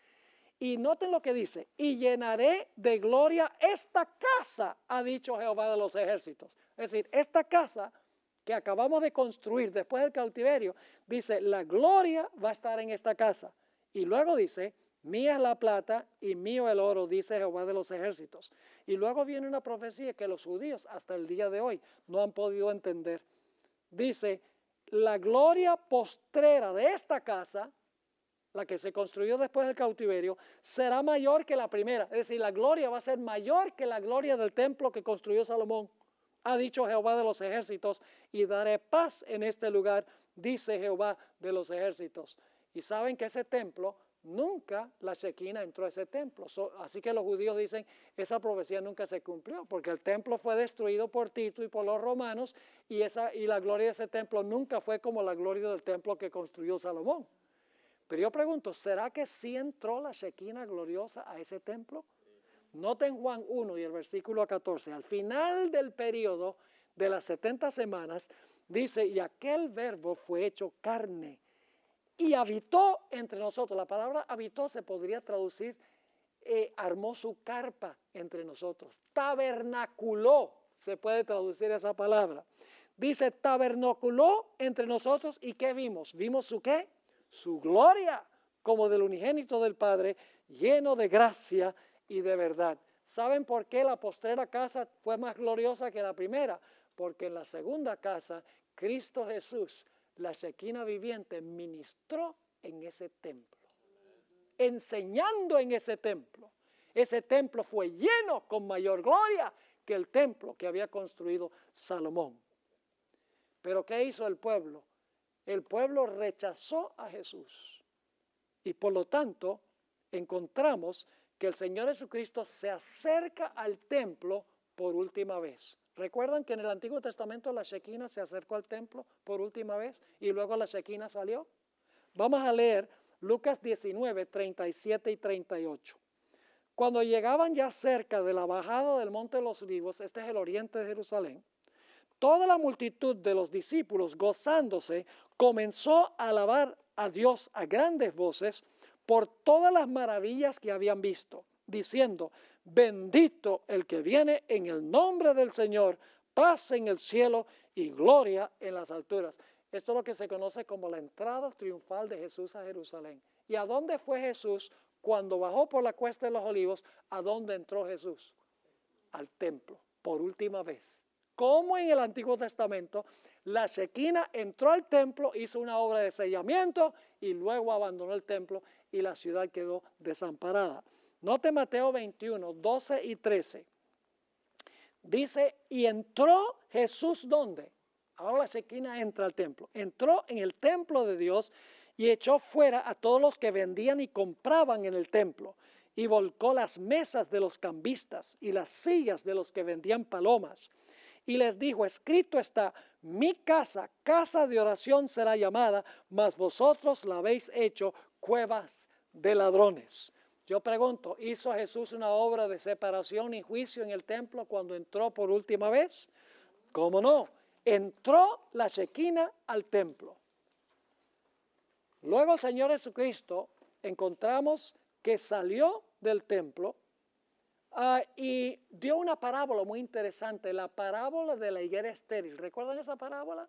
Y noten lo que dice: y llenaré de gloria esta casa, ha dicho Jehová de los ejércitos. Es decir, esta casa que acabamos de construir después del cautiverio, dice, la gloria va a estar en esta casa. Y luego dice, mía es la plata y mío el oro, dice Jehová de los ejércitos. Y luego viene una profecía que los judíos hasta el día de hoy no han podido entender. Dice, la gloria postrera de esta casa, la que se construyó después del cautiverio, será mayor que la primera. Es decir, la gloria va a ser mayor que la gloria del templo que construyó Salomón. Ha dicho Jehová de los ejércitos, y daré paz en este lugar, dice Jehová de los ejércitos. Y saben que ese templo, nunca la Shekinah entró a ese templo. Así que los judíos dicen, esa profecía nunca se cumplió, porque el templo fue destruido por Tito y por los romanos, y la gloria de ese templo nunca fue como la gloria del templo que construyó Salomón. Pero yo pregunto, ¿será que sí entró la Shekinah gloriosa a ese templo? Noten Juan 1 y el versículo 14. Al final del periodo de las 70 semanas, dice, y aquel verbo fue hecho carne y habitó entre nosotros. La palabra habitó se podría traducir, armó su carpa entre nosotros. Tabernaculó, se puede traducir esa palabra. Dice, tabernaculó entre nosotros, ¿y qué vimos? ¿Vimos su qué? Su gloria, como del unigénito del Padre, lleno de gracia y de verdad. ¿Saben por qué la postrera casa fue más gloriosa que la primera? Porque en la segunda casa, Cristo Jesús, la Shekinah viviente, ministró en ese templo, enseñando en ese templo. Ese templo fue lleno con mayor gloria que el templo que había construido Salomón. Pero ¿qué hizo el pueblo? El pueblo rechazó a Jesús, y por lo tanto encontramos que el Señor Jesucristo se acerca al templo por última vez. ¿Recuerdan que en el Antiguo Testamento la Shekinah se acercó al templo por última vez y luego la Shekinah salió? Vamos a leer Lucas 19, 37 y 38. Cuando llegaban ya cerca de la bajada del Monte de los Olivos, este es el oriente de Jerusalén, toda la multitud de los discípulos, gozándose, comenzó a alabar a Dios a grandes voces por todas las maravillas que habían visto, diciendo, bendito el que viene en el nombre del Señor, paz en el cielo y gloria en las alturas. Esto es lo que se conoce como la entrada triunfal de Jesús a Jerusalén. ¿Y a dónde fue Jesús cuando bajó por la cuesta de los Olivos? ¿A dónde entró Jesús? Al templo, por última vez. Como en el Antiguo Testamento, la Shekinah entró al templo, hizo una obra de sellamiento y luego abandonó el templo y la ciudad quedó desamparada. Note Mateo 21, 12 y 13. Dice, y entró Jesús, ¿dónde? Ahora la Shekinah entra al templo. Entró en el templo de Dios y echó fuera a todos los que vendían y compraban en el templo. y volcó las mesas de los cambistas y las sillas de los que vendían palomas. Y les dijo, escrito está, mi casa, casa de oración será llamada, mas vosotros la habéis hecho cuevas de ladrones. Yo pregunto, ¿hizo Jesús una obra de separación y juicio en el templo cuando entró por última vez? ¿Cómo no? Entró la Shekinah al templo. Luego el Señor Jesucristo encontramos que salió del templo y dio una parábola muy interesante, la parábola de la higuera estéril. ¿Recuerdan esa parábola?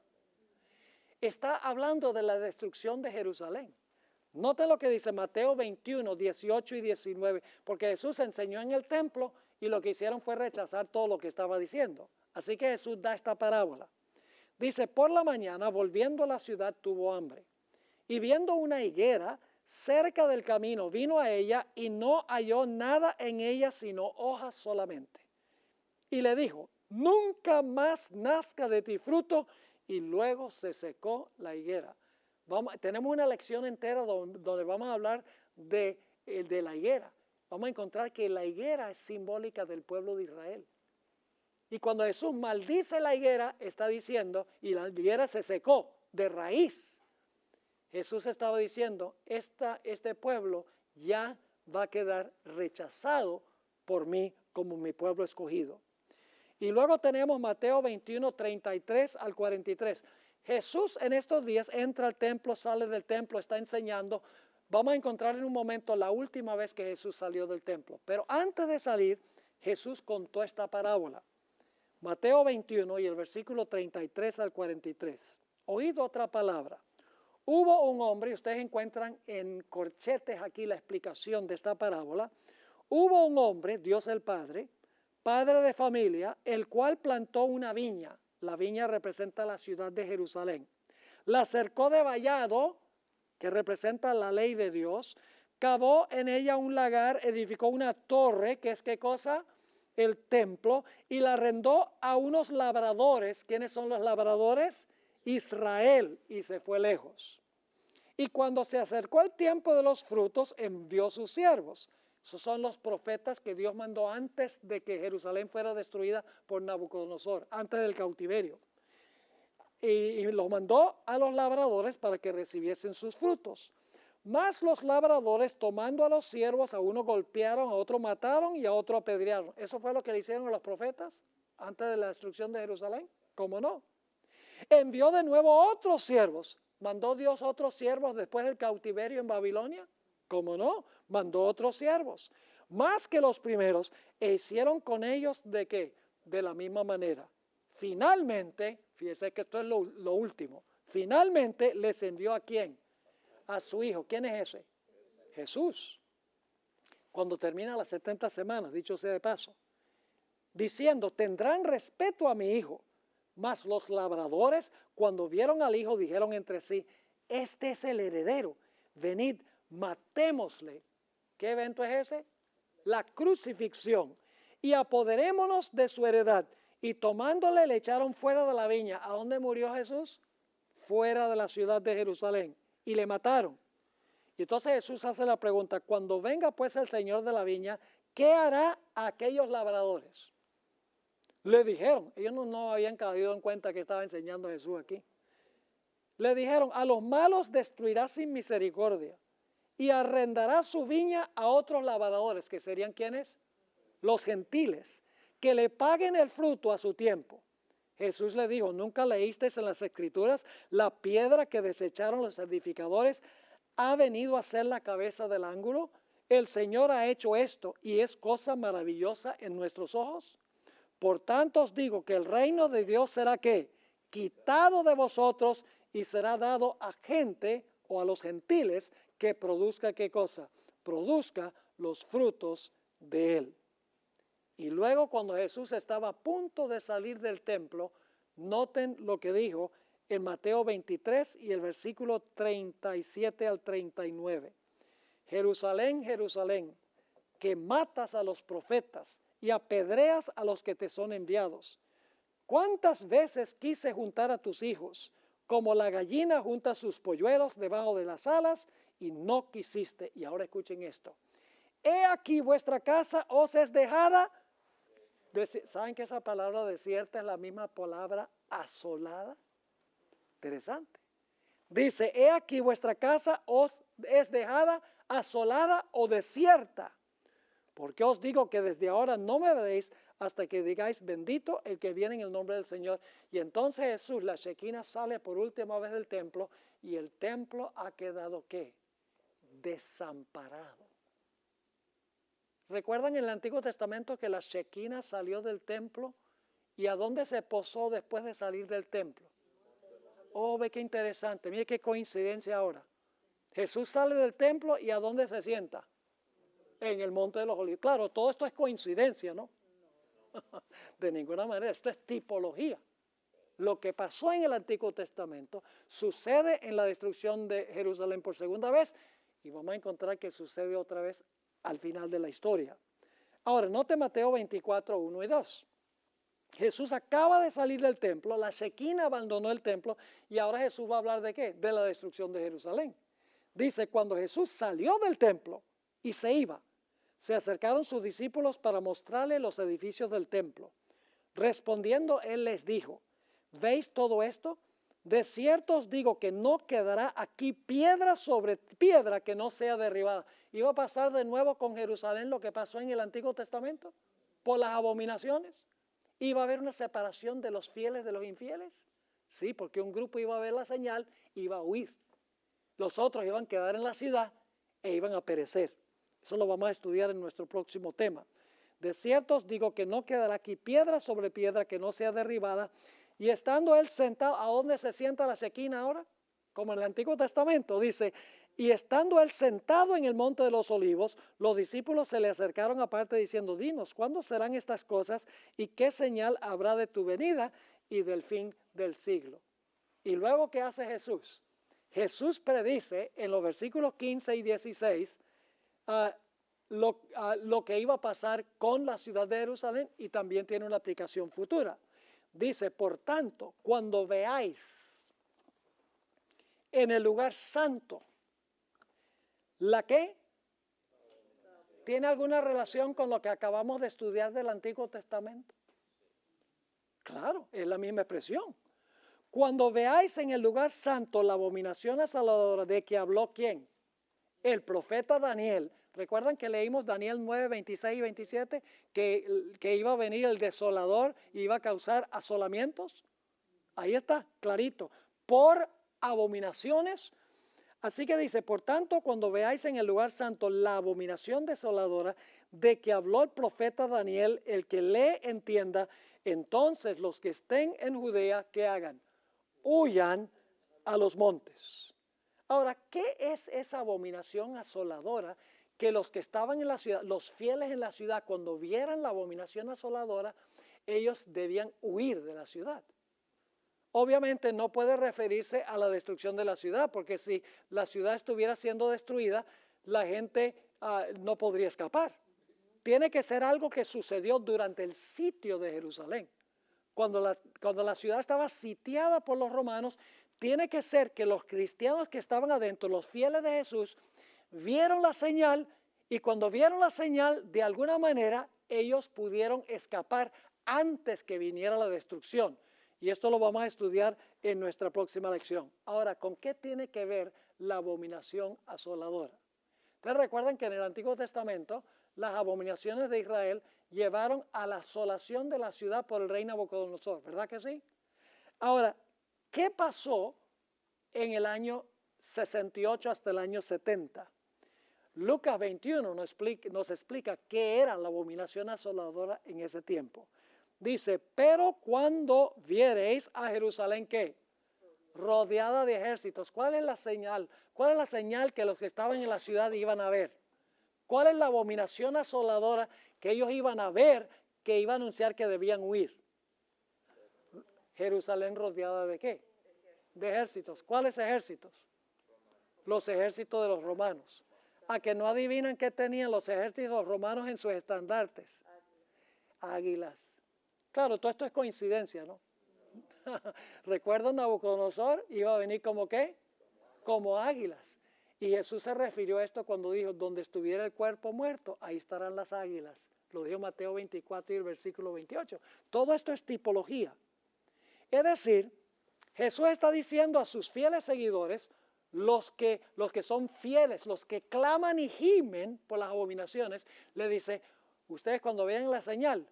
Está hablando de la destrucción de Jerusalén. Noten lo que dice Mateo 21, 18 y 19, porque Jesús enseñó en el templo y lo que hicieron fue rechazar todo lo que estaba diciendo. Así que Jesús da esta parábola. Dice, por la mañana, volviendo a la ciudad, tuvo hambre. Y viendo una higuera cerca del camino, vino a ella y no halló nada en ella sino hojas solamente. Y le dijo, nunca más nazca de ti fruto, y luego se secó la higuera. Tenemos una lección entera donde vamos a hablar de la higuera. Vamos a encontrar que la higuera es simbólica del pueblo de Israel. Y cuando Jesús maldice la higuera, está diciendo, y la higuera se secó de raíz. Jesús estaba diciendo, este pueblo ya va a quedar rechazado por mí como mi pueblo escogido. Y luego tenemos Mateo 21, 33 al 43. Jesús en estos días entra al templo, sale del templo, está enseñando. Vamos a encontrar en un momento la última vez que Jesús salió del templo. Pero antes de salir, Jesús contó esta parábola. Mateo 21 y el versículo 33 al 43. Oíd otra palabra. Hubo un hombre, y ustedes encuentran en corchetes aquí la explicación de esta parábola. Hubo un hombre, Dios el Padre, padre de familia, el cual plantó una viña. La viña representa la ciudad de Jerusalén. La cercó de vallado, que representa la ley de Dios. Cavó en ella un lagar, edificó una torre, que es ¿qué cosa? El templo, y la arrendó a unos labradores. ¿Quiénes son los labradores? Israel, y se fue lejos. Y cuando se acercó el tiempo de los frutos, envió sus siervos. Esos son los profetas que Dios mandó antes de que Jerusalén fuera destruida por Nabucodonosor, antes del cautiverio. Y los mandó a los labradores para que recibiesen sus frutos. Mas los labradores, tomando a los siervos, a uno golpearon, a otro mataron y a otro apedrearon. ¿Eso fue lo que le hicieron a los profetas antes de la destrucción de Jerusalén? ¿Cómo no? Envió de nuevo otros siervos. ¿Mandó Dios otros siervos después del cautiverio en Babilonia? ¿Cómo no? Mandó otros siervos. Más que los primeros, e hicieron con ellos ¿de qué? De la misma manera. Finalmente, fíjese que esto es lo último, finalmente les envió ¿a quién? A su hijo. ¿Quién es ese? Jesús. Cuando termina las 70 semanas, dicho sea de paso, diciendo, tendrán respeto a mi hijo. Mas los labradores, cuando vieron al hijo, dijeron entre sí, este es el heredero, venid, matémosle. ¿Qué evento es ese? La crucifixión. Y apoderémonos de su heredad. Y tomándole le echaron fuera de la viña. ¿A dónde murió Jesús? Fuera de la ciudad de Jerusalén. Y le mataron. Y entonces Jesús hace la pregunta, cuando venga pues el Señor de la viña, ¿qué hará a aquellos labradores? Le dijeron, ellos no habían caído en cuenta que estaba enseñando Jesús aquí. Le dijeron, a los malos destruirá sin misericordia y arrendará su viña a otros labradores, que serían ¿quiénes? Los gentiles, que le paguen el fruto a su tiempo. Jesús le dijo, ¿nunca leísteis en las Escrituras la piedra que desecharon los edificadores ha venido a ser la cabeza del ángulo? El Señor ha hecho esto y es cosa maravillosa en nuestros ojos. Por tanto os digo que el reino de Dios será ¿qué? Quitado de vosotros y será dado a gente o a los gentiles que produzca ¿qué cosa? Produzca los frutos de él. Y luego cuando Jesús estaba a punto de salir del templo, noten lo que dijo en Mateo 23 y el versículo 37 al 39. Jerusalén, Jerusalén, que matas a los profetas y apedreas a los que te son enviados. ¿Cuántas veces quise juntar a tus hijos, como la gallina junta sus polluelos debajo de las alas, y no quisiste? Y ahora escuchen esto. he aquí vuestra casa os es dejada. ¿Saben que esa palabra desierta es la misma palabra asolada? Interesante. Dice, he aquí vuestra casa os es dejada asolada o desierta. Porque os digo que desde ahora no me veréis hasta que digáis, bendito el que viene en el nombre del Señor. Y entonces Jesús, la Shekinah, sale por última vez del templo y el templo ha quedado, ¿qué? Desamparado. ¿Recuerdan en el Antiguo Testamento que la Shekinah salió del templo? ¿Y a dónde se posó después de salir del templo? Oh, ve qué interesante, mire qué coincidencia ahora. Jesús sale del templo y ¿a dónde se sienta? En el Monte de los Olivos. Claro, todo esto es coincidencia, ¿no? De ninguna manera, esto es tipología. Lo que pasó en el Antiguo Testamento sucede en la destrucción de Jerusalén por segunda vez y vamos a encontrar que sucede otra vez al final de la historia. Ahora, note Mateo 24, 1 y 2. Jesús acaba de salir del templo, la Shekinah abandonó el templo y ahora Jesús va a hablar de ¿qué? De la destrucción de Jerusalén. Dice, cuando Jesús salió del templo y se iba, se acercaron sus discípulos para mostrarle los edificios del templo. Respondiendo, él les dijo, ¿veis todo esto? De cierto os digo que no quedará aquí piedra sobre piedra que no sea derribada. ¿Iba a pasar de nuevo con Jerusalén lo que pasó en el Antiguo Testamento? ¿Por las abominaciones? ¿Iba a haber una separación de los fieles de los infieles? Sí, porque un grupo iba a ver la señal y iba a huir. Los otros iban a quedar en la ciudad e iban a perecer. Eso lo vamos a estudiar en nuestro próximo tema. De cierto os digo que no quedará aquí piedra sobre piedra que no sea derribada. Y estando él sentado, ¿a dónde se sienta la Shekinah ahora? Como en el Antiguo Testamento, dice, y estando él sentado en el Monte de los Olivos, los discípulos se le acercaron aparte diciendo, dinos, ¿cuándo serán estas cosas y qué señal habrá de tu venida y del fin del siglo? Y luego, ¿qué hace Jesús? Jesús predice en los versículos 15 y 16 lo que iba a pasar con la ciudad de Jerusalén y también tiene una aplicación futura. Dice, por tanto, cuando veáis en el lugar santo, ¿la qué? ¿Tiene alguna relación con lo que acabamos de estudiar del Antiguo Testamento? Claro, es la misma expresión. Cuando veáis en el lugar santo la abominación asoladora de que habló ¿quién? El profeta Daniel. ¿Recuerdan que leímos Daniel 9, 26 y 27? Que iba a venir el desolador y iba a causar asolamientos. Ahí está, clarito. Por abominaciones. Así que dice, por tanto, cuando veáis en el lugar santo la abominación desoladora de que habló el profeta Daniel, el que lee entienda, entonces los que estén en Judea, ¿qué hagan? Huyan a los montes. Ahora, ¿qué es esa abominación asoladora que los que estaban en la ciudad, los fieles en la ciudad, cuando vieran la abominación asoladora, ellos debían huir de la ciudad? Obviamente no puede referirse a la destrucción de la ciudad, porque si la ciudad estuviera siendo destruida, la gente no podría escapar. Tiene que ser algo que sucedió durante el sitio de Jerusalén. Cuando la ciudad estaba sitiada por los romanos, tiene que ser que los cristianos que estaban adentro, los fieles de Jesús, vieron la señal y cuando vieron la señal, de alguna manera, ellos pudieron escapar antes que viniera la destrucción. Y esto lo vamos a estudiar en nuestra próxima lección. Ahora, ¿con qué tiene que ver la abominación asoladora? Ustedes recuerdan que en el Antiguo Testamento las abominaciones de Israel llevaron a la asolación de la ciudad por el rey Nabucodonosor, ¿verdad que sí? Ahora, ¿qué pasó en el año 68 hasta el año 70? Lucas 21 nos explica qué era la abominación asoladora en ese tiempo. Dice, pero cuando viereis a Jerusalén, ¿qué? Rodeada de ejércitos. ¿Cuál es la señal? ¿Cuál es la señal que los que estaban en la ciudad iban a ver? ¿Cuál es la abominación asoladora que ellos iban a ver, que iba a anunciar que debían huir? Jerusalén rodeada ¿de qué? De ejércitos. ¿Cuáles ejércitos? Los ejércitos de los romanos. ¿A que no adivinan qué tenían los ejércitos romanos en sus estandartes? Águilas. Claro, todo esto es coincidencia, ¿no? ¿Recuerdan Nabucodonosor? Iba a venir como ¿qué? Como águilas. Y Jesús se refirió a esto cuando dijo, donde estuviera el cuerpo muerto, ahí estarán las águilas. Lo dijo Mateo 24 y el versículo 28. Todo esto es tipología. Es decir, Jesús está diciendo a sus fieles seguidores, los que son fieles, los que claman y gimen por las abominaciones, le dice, ustedes cuando vean la señal,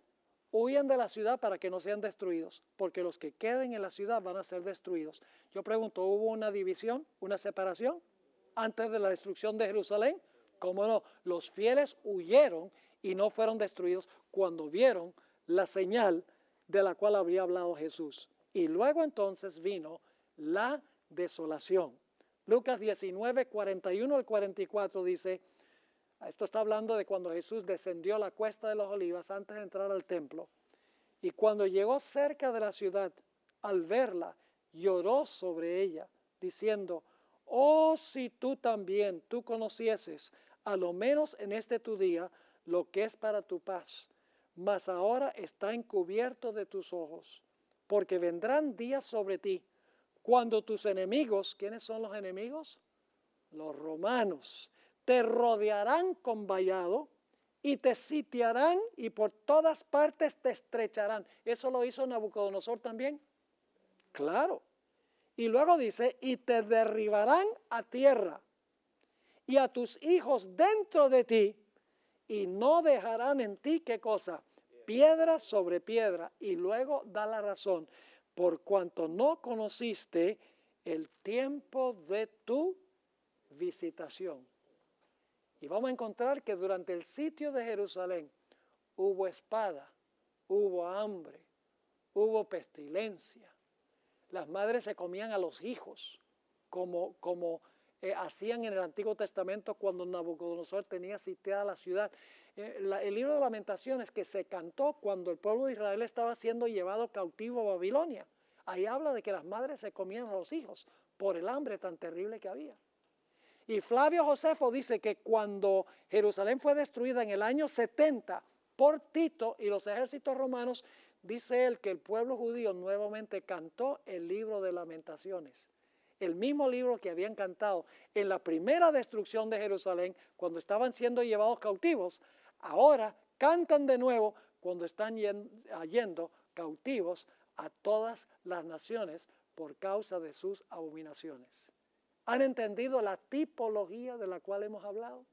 huyan de la ciudad para que no sean destruidos, porque los que queden en la ciudad van a ser destruidos. Yo pregunto, ¿hubo una división, una separación antes de la destrucción de Jerusalén? ¿Cómo no? Los fieles huyeron y no fueron destruidos cuando vieron la señal de la cual había hablado Jesús. Y luego entonces vino la desolación. Lucas 19, 41 al 44 dice, esto está hablando de cuando Jesús descendió la cuesta de los Olivas antes de entrar al templo. Y cuando llegó cerca de la ciudad, al verla, lloró sobre ella, diciendo, oh, si tú también, tú conocieses, a lo menos en este tu día, lo que es para tu paz, mas ahora está encubierto de tus ojos, porque vendrán días sobre ti, cuando tus enemigos, ¿quiénes son los enemigos? Los romanos, te rodearán con vallado y te sitiarán y por todas partes te estrecharán. ¿Eso lo hizo Nabucodonosor también? Claro. Y luego dice, y te derribarán a tierra y a tus hijos dentro de ti y no dejarán en ti, ¿qué cosa? Piedra sobre piedra. Y luego da la razón, por cuanto no conociste el tiempo de tu visitación. Y vamos a encontrar que durante el sitio de Jerusalén hubo espada, hubo hambre, hubo pestilencia. Las madres se comían a los hijos, como hacían en el Antiguo Testamento cuando Nabucodonosor tenía sitiada la ciudad. El libro de Lamentaciones que se cantó cuando el pueblo de Israel estaba siendo llevado cautivo a Babilonia. Ahí habla de que las madres se comían a los hijos por el hambre tan terrible que había. Y Flavio Josefo dice que cuando Jerusalén fue destruida en el año 70 por Tito y los ejércitos romanos, dice él que el pueblo judío nuevamente cantó el libro de Lamentaciones. El mismo libro que habían cantado en la primera destrucción de Jerusalén, cuando estaban siendo llevados cautivos, ahora cantan de nuevo cuando están yendo cautivos a todas las naciones por causa de sus abominaciones. ¿Han entendido la tipología de la cual hemos hablado?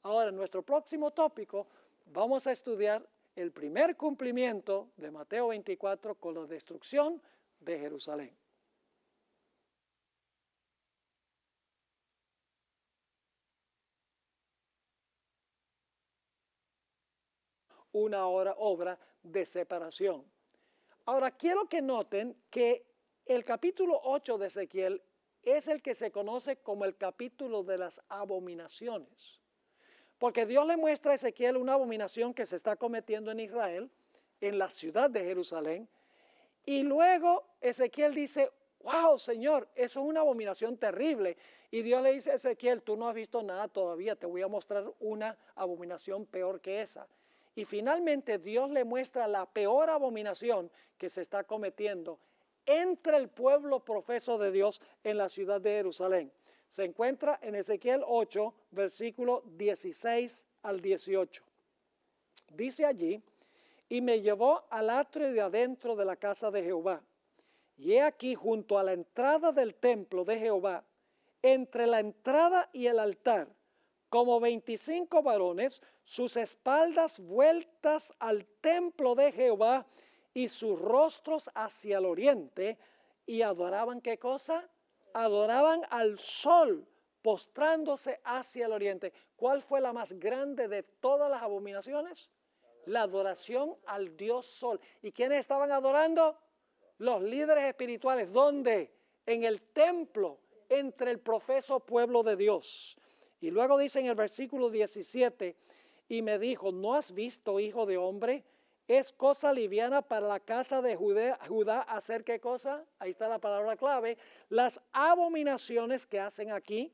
Ahora, en nuestro próximo tópico vamos a estudiar el primer cumplimiento de Mateo 24 con la destrucción de Jerusalén. Una obra de separación. Ahora, quiero que noten que el capítulo 8 de Ezequiel es el que se conoce como el capítulo de las abominaciones. Porque Dios le muestra a Ezequiel una abominación que se está cometiendo en Israel, en la ciudad de Jerusalén, y luego Ezequiel dice, wow, Señor, eso es una abominación terrible. Y Dios le dice a Ezequiel, tú no has visto nada todavía, te voy a mostrar una abominación peor que esa. Y finalmente Dios le muestra la peor abominación que se está cometiendo entre el pueblo profeso de Dios en la ciudad de Jerusalén. Se encuentra en Ezequiel 8, versículo 16 al 18. Dice allí, y me llevó al atrio de adentro de la casa de Jehová. Y he aquí junto a la entrada del templo de Jehová, entre la entrada y el altar, como 25 varones, sus espaldas vueltas al templo de Jehová y sus rostros hacia el oriente, y adoraban, ¿qué cosa? Adoraban al sol, postrándose hacia el oriente. ¿Cuál fue la más grande de todas las abominaciones? La adoración al Dios Sol. ¿Y quiénes estaban adorando? Los líderes espirituales. ¿Dónde? En el templo, entre el profeso pueblo de Dios. Y luego dice en el versículo 17, y me dijo, ¿no has visto, hijo de hombre? Es cosa liviana para la casa de Judá hacer ¿qué cosa? Ahí está la palabra clave. Las abominaciones que hacen aquí,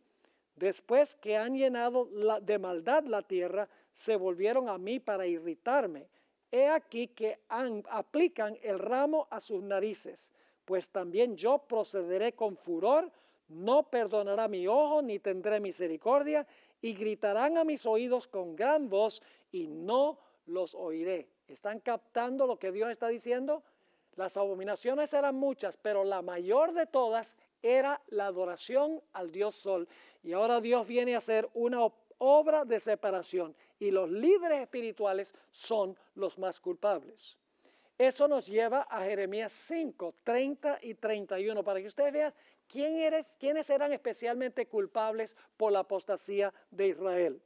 después que han llenado de maldad la tierra, se volvieron a mí para irritarme. He aquí que aplican el ramo a sus narices, pues también yo procederé con furor, No perdonará mi ojo, ni tendré misericordia, y gritarán a mis oídos con gran voz, y no los oiré. ¿Están captando lo que Dios está diciendo? Las abominaciones eran muchas, pero la mayor de todas era la adoración al Dios Sol. Y ahora Dios viene a hacer una obra de separación, y los líderes espirituales son los más culpables. Eso nos lleva a Jeremías 5, 30 y 31, para que ustedes vean quiénes eran especialmente culpables por la apostasía de Israel.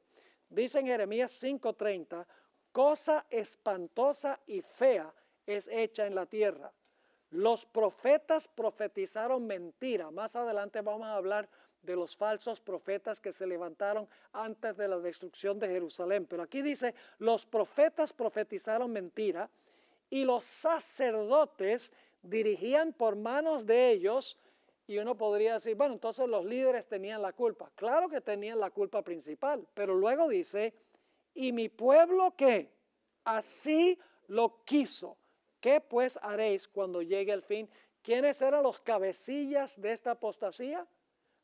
Dice en Jeremías 5:30, cosa espantosa y fea es hecha en la tierra. Los profetas profetizaron mentira. Más adelante vamos a hablar de los falsos profetas que se levantaron antes de la destrucción de Jerusalén. Pero aquí dice, los profetas profetizaron mentira y los sacerdotes dirigían por manos de ellos. Y uno podría decir, bueno, entonces los líderes tenían la culpa. Claro que tenían la culpa principal, pero luego dice, ¿y mi pueblo qué? Así lo quiso. ¿Qué pues haréis cuando llegue el fin? ¿Quiénes eran los cabecillas de esta apostasía?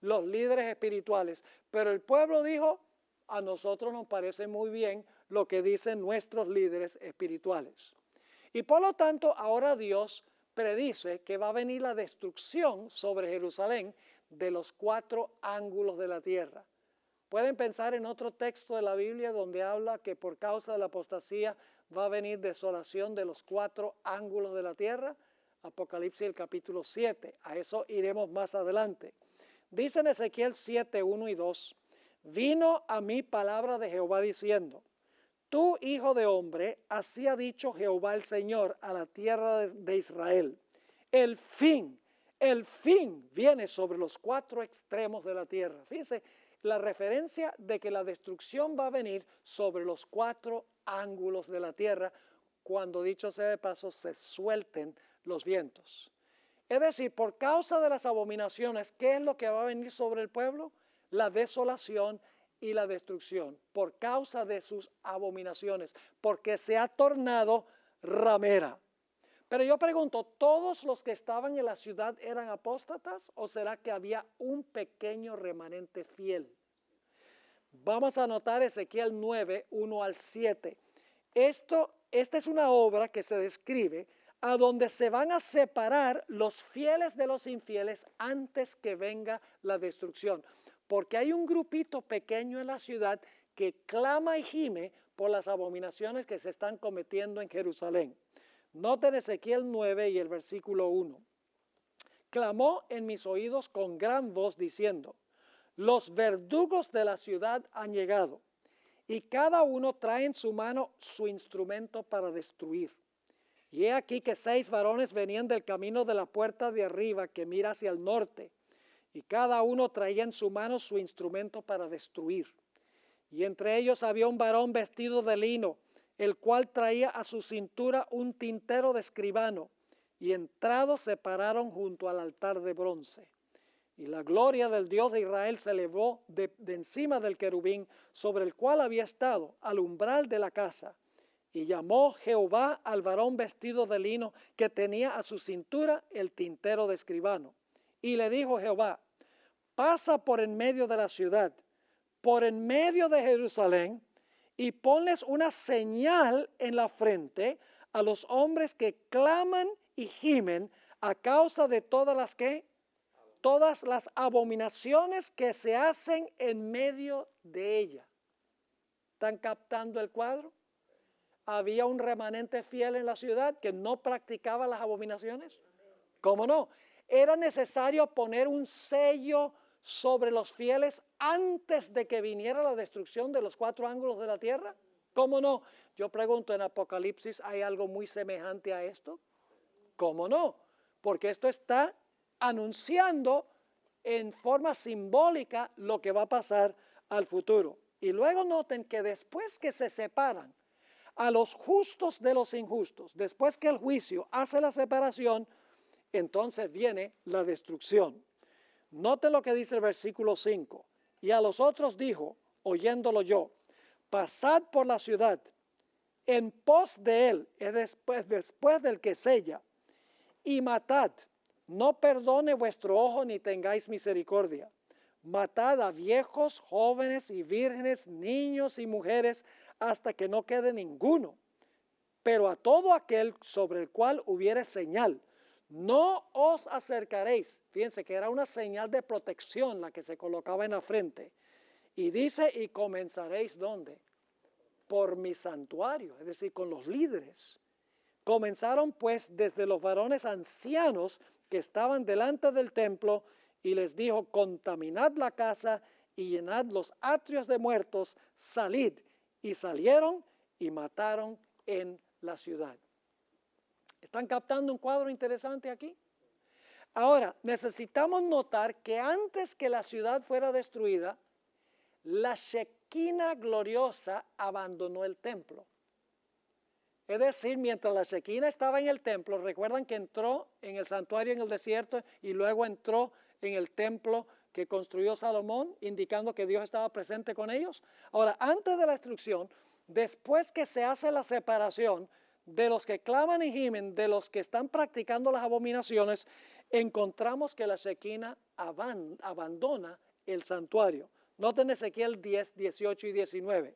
Los líderes espirituales. Pero el pueblo dijo, a nosotros nos parece muy bien lo que dicen nuestros líderes espirituales. Y por lo tanto, ahora Dios predice que va a venir la destrucción sobre Jerusalén de los 4 ángulos de la tierra. Pueden pensar en otro texto de la Biblia donde habla que por causa de la apostasía va a venir desolación de los 4 ángulos de la tierra. Apocalipsis el capítulo 7, a eso iremos más adelante. Dice en Ezequiel 7, 1 y 2, vino a mí palabra de Jehová diciendo, tú, hijo de hombre, así ha dicho Jehová el Señor a la tierra de Israel. El fin viene sobre los 4 extremos de la tierra. Fíjense, la referencia de que la destrucción va a venir sobre los 4 ángulos de la tierra, cuando dicho sea de paso, se suelten los vientos. Es decir, por causa de las abominaciones, ¿qué es lo que va a venir sobre el pueblo? La desolación y la destrucción, por causa de sus abominaciones, porque se ha tornado ramera. Pero yo pregunto, ¿todos los que estaban en la ciudad eran apóstatas o será que había un pequeño remanente fiel? Vamos a anotar Ezequiel 9, 1 al 7. Esta es una obra que se describe a donde se van a separar los fieles de los infieles antes que venga la destrucción. Porque hay un grupito pequeño en la ciudad que clama y gime por las abominaciones que se están cometiendo en Jerusalén. Noten Ezequiel 9 y el versículo 1. Clamó en mis oídos con gran voz diciendo, los verdugos de la ciudad han llegado, y cada uno trae en su mano su instrumento para destruir. Y he aquí que 6 varones venían del camino de la puerta de arriba que mira hacia el norte, y cada uno traía en su mano su instrumento para destruir. Y entre ellos había un varón vestido de lino, el cual traía a su cintura un tintero de escribano, y entrados se pararon junto al altar de bronce. Y la gloria del Dios de Israel se elevó de encima del querubín sobre el cual había estado al umbral de la casa. Y llamó Jehová al varón vestido de lino que tenía a su cintura el tintero de escribano. Y le dijo Jehová, pasa por en medio de la ciudad, por en medio de Jerusalén, y ponles una señal en la frente a los hombres que claman y gimen a causa de todas las abominaciones que se hacen en medio de ella. ¿Están captando el cuadro? Había un remanente fiel en la ciudad que no practicaba las abominaciones. ¿Cómo no? Era necesario poner un sello sobre los fieles antes de que viniera la destrucción de los 4 ángulos de la tierra. ¿Cómo no? Yo pregunto, en Apocalipsis ¿hay algo muy semejante a esto? ¿Cómo no? Porque esto está anunciando en forma simbólica lo que va a pasar al futuro. Y luego noten que después que se separan a los justos de los injustos, después que el juicio hace la separación, entonces viene la destrucción. Noten lo que dice el versículo 5. Y a los otros dijo, oyéndolo yo, pasad por la ciudad, en pos de él, es después del que sella, y matad, no perdone vuestro ojo ni tengáis misericordia. Matad a viejos, jóvenes y vírgenes, niños y mujeres, hasta que no quede ninguno. Pero a todo aquel sobre el cual hubiere señal, no os acercaréis. Fíjense que era una señal de protección la que se colocaba en la frente. Y dice, y comenzaréis, ¿dónde? Por mi santuario, es decir, con los líderes. Comenzaron pues desde los varones ancianos que estaban delante del templo, y les dijo, contaminad la casa y llenad los atrios de muertos, salid. Y salieron y mataron en la ciudad. ¿Están captando un cuadro interesante aquí? Ahora, necesitamos notar que antes que la ciudad fuera destruida, la Shequina gloriosa abandonó el templo. Es decir, mientras la Shequina estaba en el templo, recuerdan que entró en el santuario en el desierto y luego entró en el templo que construyó Salomón, indicando que Dios estaba presente con ellos. Ahora, antes de la destrucción, después que se hace la separación de los que claman y gimen, de los que están practicando las abominaciones, encontramos que la Shequina abandona el santuario. Noten Ezequiel 10, 18 y 19.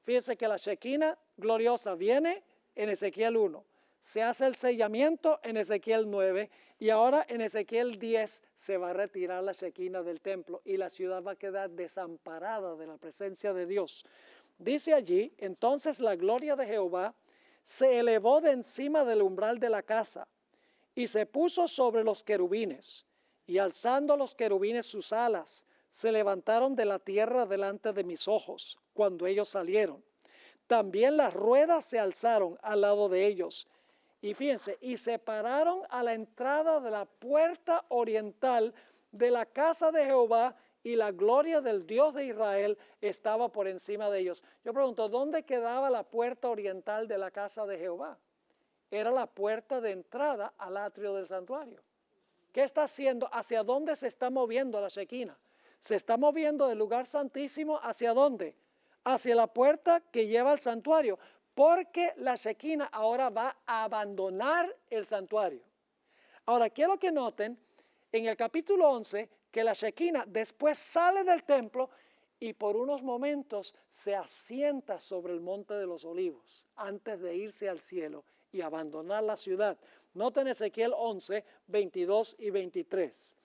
Fíjense que la Shequina gloriosa viene en Ezequiel 1. Se hace el sellamiento en Ezequiel 9 y ahora en Ezequiel 10 se va a retirar la Shequina del templo y la ciudad va a quedar desamparada de la presencia de Dios. Dice allí, entonces la gloria de Jehová se elevó de encima del umbral de la casa y se puso sobre los querubines, y alzando los querubines sus alas, se levantaron de la tierra delante de mis ojos cuando ellos salieron. También las ruedas se alzaron al lado de ellos. Y fíjense, y se pararon a la entrada de la puerta oriental de la casa de Jehová, y la gloria del Dios de Israel estaba por encima de ellos. Yo pregunto, ¿dónde quedaba la puerta oriental de la casa de Jehová? Era la puerta de entrada al atrio del santuario. ¿Qué está haciendo? ¿Hacia dónde se está moviendo la Shequina? Se está moviendo del lugar santísimo, ¿hacia dónde? Hacia la puerta que lleva al santuario, porque la Shequina ahora va a abandonar el santuario. Ahora, quiero que noten en el capítulo 11 que la Shequina después sale del templo y por unos momentos se asienta sobre el monte de los olivos antes de irse al cielo y abandonar la ciudad. Noten Ezequiel 11, 22 y 23.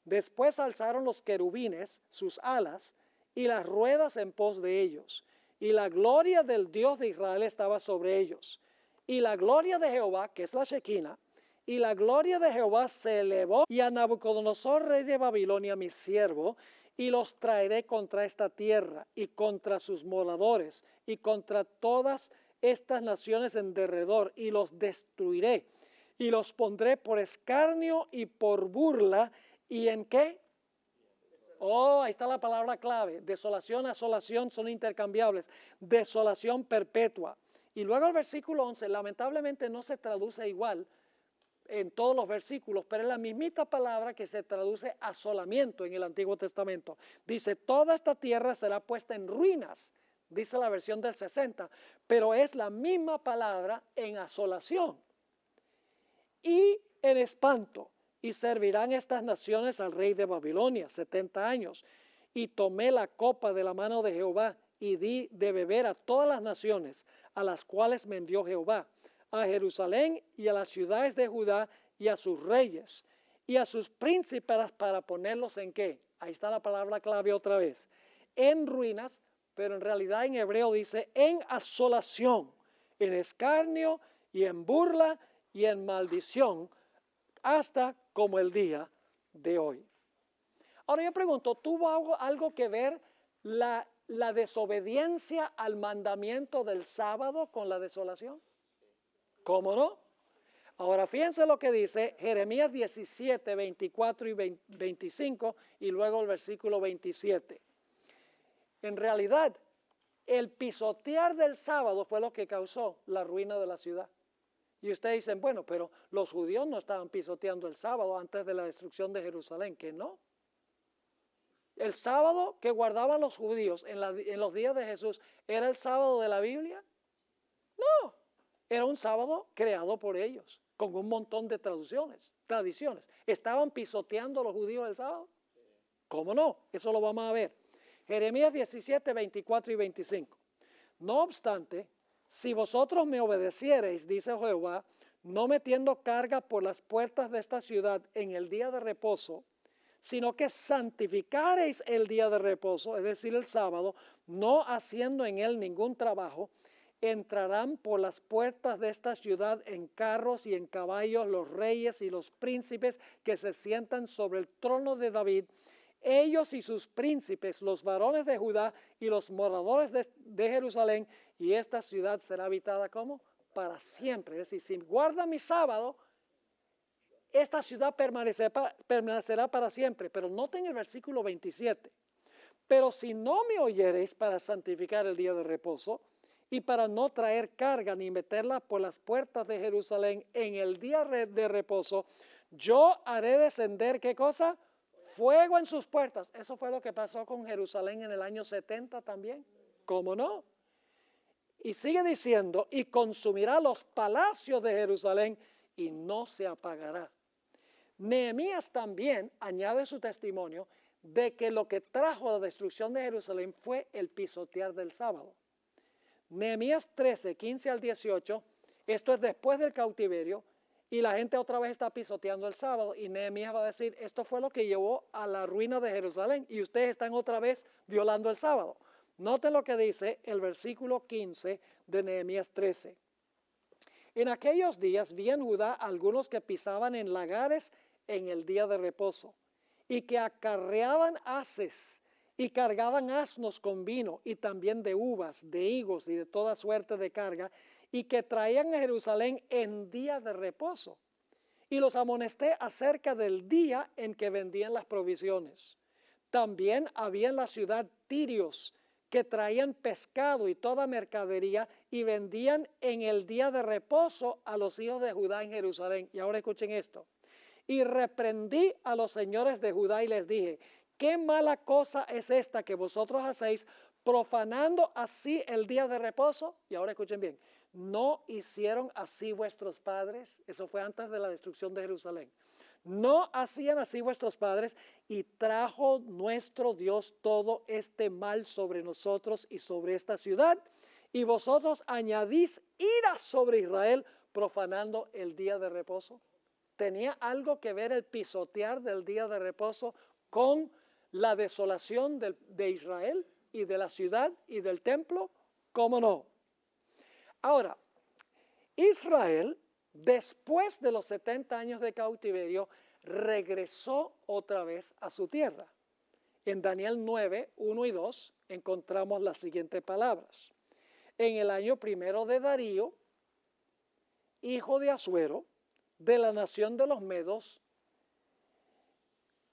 Después alzaron los querubines sus alas y las ruedas en pos de ellos, y la gloria del Dios de Israel estaba sobre ellos. Y la gloria de Jehová, que es la Shequina, y la gloria de Jehová se elevó, y a Nabucodonosor, rey de Babilonia, mi siervo, y los traeré contra esta tierra, y contra sus moradores, y contra todas estas naciones en derredor, y los destruiré, y los pondré por escarnio y por burla, ¿y en qué? Oh, ahí está la palabra clave. Desolación, asolación son intercambiables. Desolación perpetua. Y luego el versículo 11, lamentablemente no se traduce igual en todos los versículos, pero es la mismita palabra que se traduce asolamiento en el Antiguo Testamento. Dice, toda esta tierra será puesta en ruinas, dice la versión del 60, pero es la misma palabra en asolación y en espanto. Y servirán estas naciones al rey de Babilonia 70 años. Y tomé la copa de la mano de Jehová y di de beber a todas las naciones a las cuales me envió Jehová, a Jerusalén y a las ciudades de Judá y a sus reyes y a sus príncipes, para ponerlos en qué. Ahí está la palabra clave otra vez. En ruinas, pero en realidad en hebreo dice en asolación, en escarnio y en burla y en maldición, hasta como el día de hoy. Ahora yo pregunto, ¿tuvo algo que ver la desobediencia al mandamiento del sábado con la desolación? ¿Cómo no? Ahora fíjense lo que dice Jeremías 17, 24 y 25 y luego el versículo 27. En realidad, el pisotear del sábado fue lo que causó la ruina de la ciudad. Y ustedes dicen, bueno, pero los judíos no estaban pisoteando el sábado antes de la destrucción de Jerusalén, que no. El sábado que guardaban los judíos en los días de Jesús, ¿era el sábado de la Biblia? No, era un sábado creado por ellos, con un montón de traducciones. tradiciones. ¿Estaban pisoteando los judíos el sábado? ¿Cómo no? Eso lo vamos a ver. Jeremías 17, 24 y 25. No obstante, si vosotros me obedeciereis, dice Jehová, no metiendo carga por las puertas de esta ciudad en el día de reposo, sino que santificareis el día de reposo, es decir, el sábado, no haciendo en él ningún trabajo, entrarán por las puertas de esta ciudad en carros y en caballos los reyes y los príncipes que se sientan sobre el trono de David, ellos y sus príncipes, los varones de Judá y los moradores de Jerusalén, y esta ciudad será habitada ¿cómo? Para siempre. Es decir, si guarda mi sábado, esta ciudad permanecerá para siempre. Pero noten el versículo 27. Pero si no me oyereis para santificar el día de reposo, y para no traer carga ni meterla por las puertas de Jerusalén en el día de reposo, yo haré descender, ¿qué cosa? Fuego en sus puertas. Eso fue lo que pasó con Jerusalén en el año 70 también. ¿Cómo no? Y sigue diciendo, y consumirá los palacios de Jerusalén y no se apagará. Nehemías también añade su testimonio de que lo que trajo la destrucción de Jerusalén fue el pisotear del sábado. Nehemías 13, 15 al 18, esto es después del cautiverio, y la gente otra vez está pisoteando el sábado, y Nehemías va a decir, esto fue lo que llevó a la ruina de Jerusalén, y ustedes están otra vez violando el sábado. Noten lo que dice el versículo 15 de Nehemías 13. En aquellos días vi en Judá algunos que pisaban en lagares en el día de reposo, y que acarreaban haces, y cargaban asnos con vino, y también de uvas, de higos, y de toda suerte de carga, y que traían a Jerusalén en día de reposo. Y los amonesté acerca del día en que vendían las provisiones. También había en la ciudad tirios, que traían pescado y toda mercadería, y vendían en el día de reposo a los hijos de Judá en Jerusalén. Y ahora escuchen esto. Y reprendí a los señores de Judá y les dije, ¿qué mala cosa es esta que vosotros hacéis, profanando así el día de reposo? Y ahora escuchen bien, ¿no hicieron así vuestros padres? Eso fue antes de la destrucción de Jerusalén. ¿No hacían así vuestros padres? Y trajo nuestro Dios todo este mal sobre nosotros y sobre esta ciudad. Y vosotros añadís ira sobre Israel, profanando el día de reposo. ¿Tenía algo que ver el pisotear del día de reposo con la desolación de Israel y de la ciudad y del templo? ¿Cómo no? Ahora, Israel, después de los 70 años de cautiverio, regresó otra vez a su tierra. En Daniel 9, 1 y 2 encontramos las siguientes palabras. En el año primero de Darío, hijo de Asuero, de la nación de los Medos,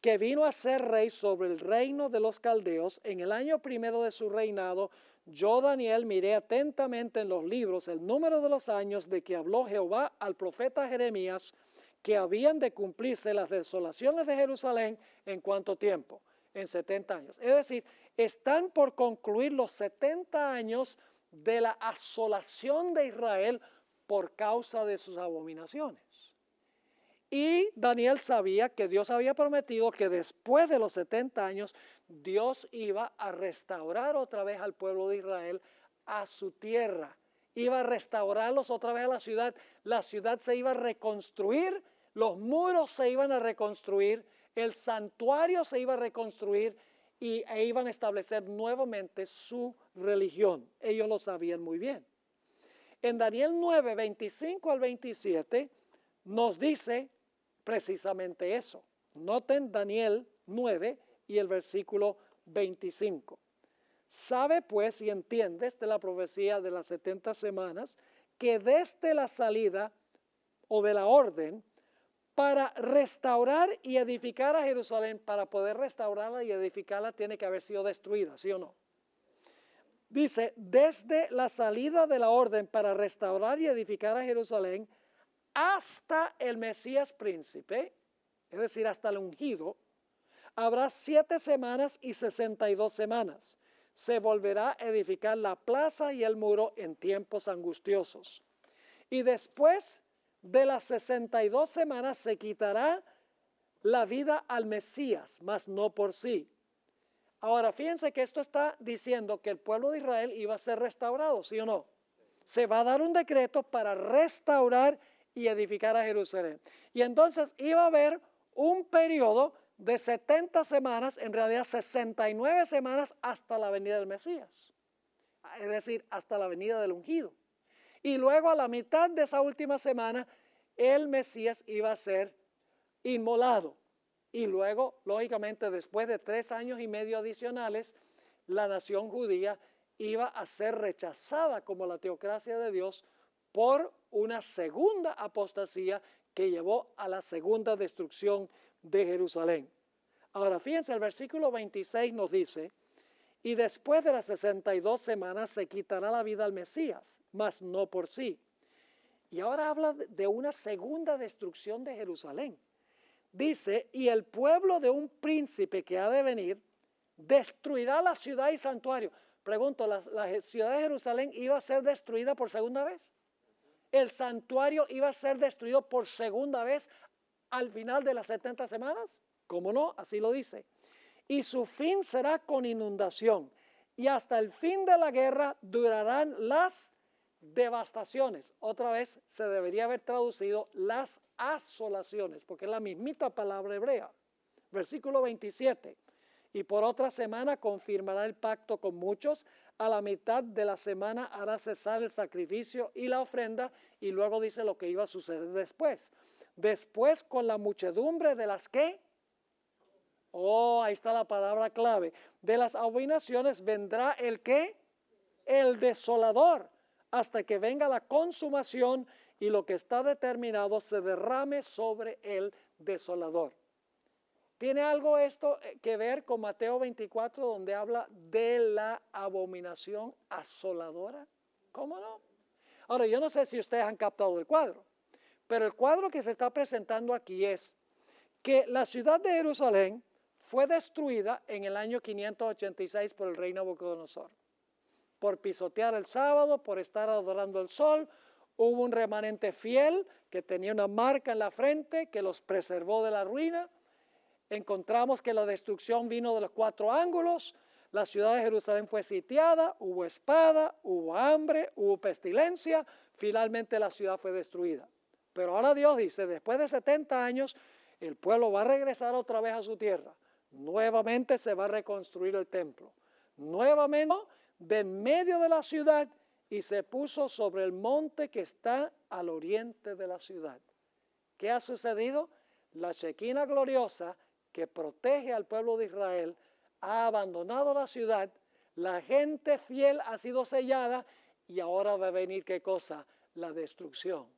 que vino a ser rey sobre el reino de los caldeos, en el año primero de su reinado, yo, Daniel, miré atentamente en los libros el número de los años de que habló Jehová al profeta Jeremías, que habían de cumplirse las desolaciones de Jerusalén. ¿En cuánto tiempo? En 70 años. Es decir, están por concluir los 70 años de la asolación de Israel por causa de sus abominaciones. Y Daniel sabía que Dios había prometido que después de los 70 años, Dios iba a restaurar otra vez al pueblo de Israel a su tierra. Iba a restaurarlos otra vez a la ciudad se iba a reconstruir, los muros se iban a reconstruir, el santuario se iba a reconstruir e iban a establecer nuevamente su religión. Ellos lo sabían muy bien. En Daniel 9, 25 al 27 nos dice precisamente eso. Noten Daniel 9 y el versículo 25. Sabe pues y entiendes de la profecía de las 70 semanas que desde la salida o de la orden para restaurar y edificar a Jerusalén, para poder restaurarla y edificarla tiene que haber sido destruida, ¿sí o no? Dice, desde la salida de la orden para restaurar y edificar a Jerusalén hasta el Mesías príncipe, es decir, hasta el ungido, habrá 7 semanas y 62 semanas. Se volverá a edificar la plaza y el muro en tiempos angustiosos. Y después de las 62 semanas se quitará la vida al Mesías, mas no por sí. Ahora, fíjense que esto está diciendo que el pueblo de Israel iba a ser restaurado, ¿sí o no? Se va a dar un decreto para restaurar y edificar a Jerusalén. Y entonces iba a haber un periodo de 70 semanas, en realidad 69 semanas hasta la venida del Mesías. Es decir, hasta la venida del ungido. Y luego a la mitad de esa última semana, el Mesías iba a ser inmolado. Y luego, lógicamente, después de 3 años y medio adicionales, la nación judía iba a ser rechazada como la teocracia de Dios por una segunda apostasía que llevó a la segunda destrucción de Jerusalén. Ahora, fíjense, el versículo 26 nos dice, y después de las 62 semanas se quitará la vida al Mesías, mas no por sí. Y ahora habla de una segunda destrucción de Jerusalén. Dice, y el pueblo de un príncipe que ha de venir destruirá la ciudad y santuario. Pregunto, ¿la ciudad de Jerusalén iba a ser destruida por segunda vez? ¿El santuario iba a ser destruido por segunda vez al final de las 70 semanas? ¿Cómo no? Así lo dice. Y su fin será con inundación. Y hasta el fin de la guerra durarán las devastaciones. Otra vez se debería haber traducido las asolaciones, porque es la mismita palabra hebrea. Versículo 27. Y por otra semana confirmará el pacto con muchos. A la mitad de la semana hará cesar el sacrificio y la ofrenda. Y luego dice lo que iba a suceder después. Después con la muchedumbre de las que... Oh, ahí está la palabra clave. De las abominaciones vendrá el ¿qué? El desolador, hasta que venga la consumación y lo que está determinado se derrame sobre el desolador. ¿Tiene algo esto que ver con Mateo 24, donde habla de la abominación asoladora? ¿Cómo no? Ahora, yo no sé si ustedes han captado el cuadro, pero el cuadro que se está presentando aquí es que la ciudad de Jerusalén fue destruida en el año 586 por el rey Nabucodonosor. Por pisotear el sábado, por estar adorando el sol, hubo un remanente fiel que tenía una marca en la frente que los preservó de la ruina. Encontramos que la destrucción vino de los 4 ángulos, la ciudad de Jerusalén fue sitiada, hubo espada, hubo hambre, hubo pestilencia, finalmente la ciudad fue destruida. Pero ahora Dios dice, después de 70 años, el pueblo va a regresar otra vez a su tierra. Nuevamente se va a reconstruir el templo. Nuevamente de en medio de la ciudad y se puso sobre el monte que está al oriente de la ciudad. ¿Qué ha sucedido? La Shekinah gloriosa que protege al pueblo de Israel ha abandonado la ciudad, la gente fiel ha sido sellada y ahora va a venir ¿qué cosa? La destrucción.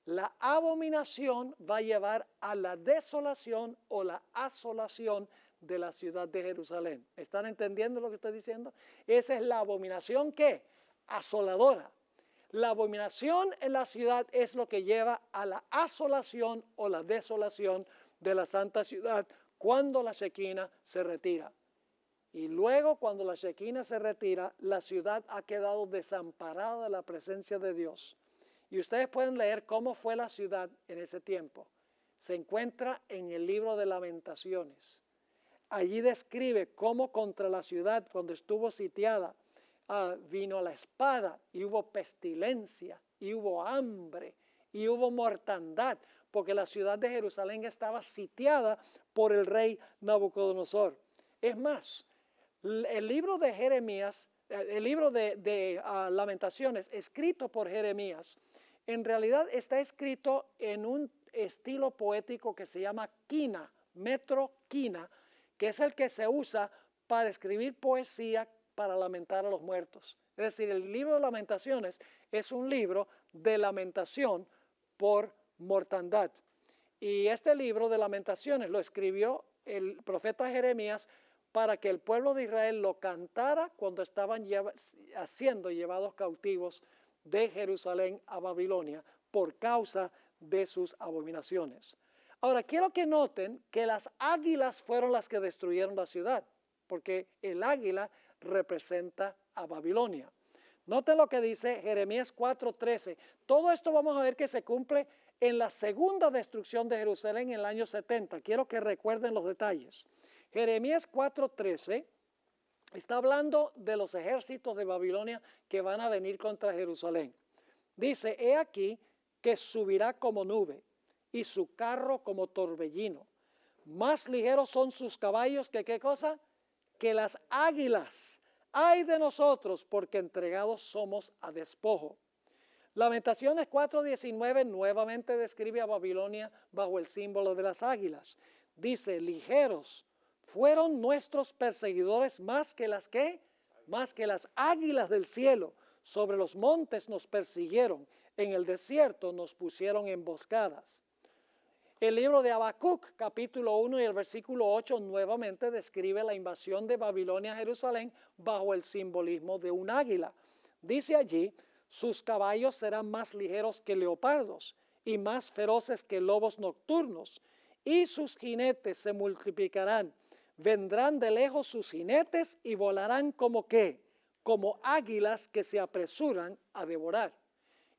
La abominación va a llevar a la desolación o la asolación de la ciudad de Jerusalén. ¿Están entendiendo lo que estoy diciendo? Esa es la abominación ¿qué? Asoladora. La abominación en la ciudad es lo que lleva a la asolación o la desolación de la santa ciudad cuando la Shekinah se retira. Y luego cuando la Shekinah se retira, la ciudad ha quedado desamparada de la presencia de Dios. Y ustedes pueden leer cómo fue la ciudad en ese tiempo. Se encuentra en el libro de Lamentaciones. Allí describe cómo contra la ciudad, cuando estuvo sitiada, vino la espada y hubo pestilencia y hubo hambre y hubo mortandad, porque la ciudad de Jerusalén estaba sitiada por el rey Nabucodonosor. Es más, el libro de Jeremías, el libro de Lamentaciones, escrito por Jeremías, en realidad está escrito en un estilo poético que se llama quina, metro quina, que es el que se usa para escribir poesía para lamentar a los muertos. Es decir, el libro de Lamentaciones es un libro de lamentación por mortandad. Y este libro de Lamentaciones lo escribió el profeta Jeremías para que el pueblo de Israel lo cantara cuando estaban siendo llevados cautivos de Jerusalén a Babilonia por causa de sus abominaciones. Ahora, quiero que noten que las águilas fueron las que destruyeron la ciudad, porque el águila representa a Babilonia. Noten lo que dice Jeremías 4:13. Todo esto vamos a ver que se cumple en la segunda destrucción de Jerusalén en el año 70. Quiero que recuerden los detalles. Jeremías 4:13 está hablando de los ejércitos de Babilonia que van a venir contra Jerusalén. Dice, he aquí que subirá como nube y su carro como torbellino. Más ligeros son sus caballos que ¿qué cosa? Que las águilas. Ay de nosotros, porque entregados somos a despojo. Lamentaciones 4:19 nuevamente describe a Babilonia bajo el símbolo de las águilas. Dice, ligeros fueron nuestros perseguidores más que las ¿qué? Más que las águilas del cielo. Sobre los montes nos persiguieron, en el desierto nos pusieron emboscadas. El libro de Habacuc, capítulo 1 y el versículo 8, nuevamente describe la invasión de Babilonia a Jerusalén bajo el simbolismo de un águila. Dice allí, sus caballos serán más ligeros que leopardos y más feroces que lobos nocturnos, y sus jinetes se multiplicarán. Vendrán de lejos sus jinetes y volarán como ¿qué? Como águilas que se apresuran a devorar.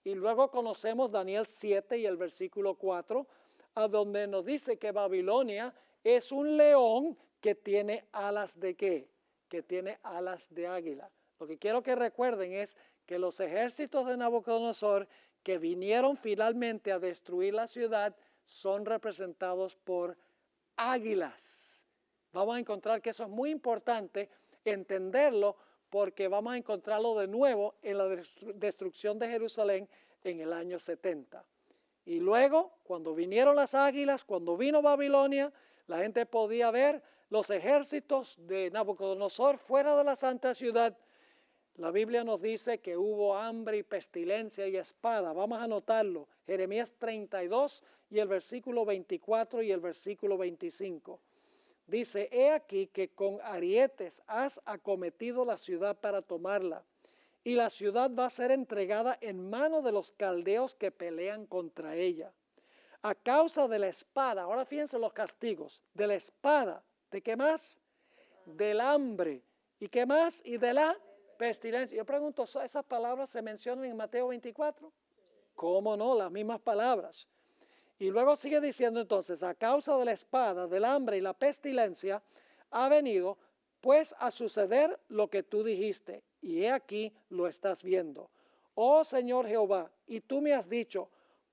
Y luego conocemos Daniel 7 y el versículo 4, a donde nos dice que Babilonia es un león que tiene alas de ¿qué? Que tiene alas de águila. Lo que quiero que recuerden es que los ejércitos de Nabucodonosor que vinieron finalmente a destruir la ciudad son representados por águilas. Vamos a encontrar que eso es muy importante entenderlo, porque vamos a encontrarlo de nuevo en la destrucción de Jerusalén en el año 70. Y luego, cuando vinieron las águilas, cuando vino Babilonia, la gente podía ver los ejércitos de Nabucodonosor fuera de la santa ciudad. La Biblia nos dice que hubo hambre y pestilencia y espada. Vamos a anotarlo. Jeremías 32 y el versículo 24 y el versículo 25. Dice, he aquí que con arietes has acometido la ciudad para tomarla, y la ciudad va a ser entregada en manos de los caldeos que pelean contra ella. A causa de la espada, ahora fíjense los castigos, de la espada, ¿de qué más? Del hambre, ¿y qué más? Y de la pestilencia. Yo pregunto, ¿esas palabras se mencionan en Mateo 24? ¿Cómo no? Las mismas palabras. Y luego sigue diciendo entonces, a causa de la espada, del hambre y la pestilencia, ha venido pues a suceder lo que tú dijiste, y he aquí lo estás viendo. Oh Señor Jehová, y tú me has dicho,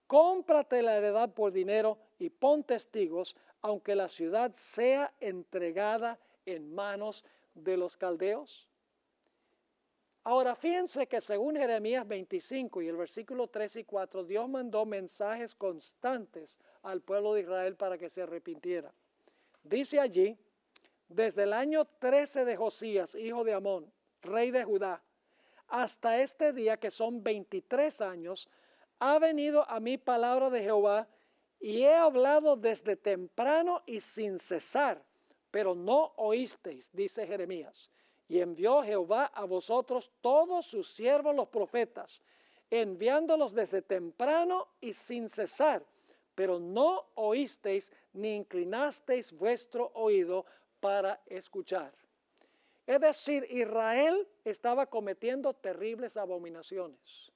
cómprate la heredad por dinero y pon testigos, aunque la ciudad sea entregada en manos de los caldeos. Ahora fíjense que según Jeremías 25 y el versículo 3 y 4, Dios mandó mensajes constantes al pueblo de Israel para que se arrepintiera. Dice allí, desde el año 13 de Josías, hijo de Amón, rey de Judá, hasta este día, que son 23 años, ha venido a mí palabra de Jehová, y he hablado desde temprano y sin cesar, pero no oísteis, dice Jeremías. Y envió Jehová a vosotros todos sus siervos los profetas, enviándolos desde temprano y sin cesar, pero no oísteis ni inclinasteis vuestro oído para escuchar. Es decir, Israel estaba cometiendo terribles abominaciones.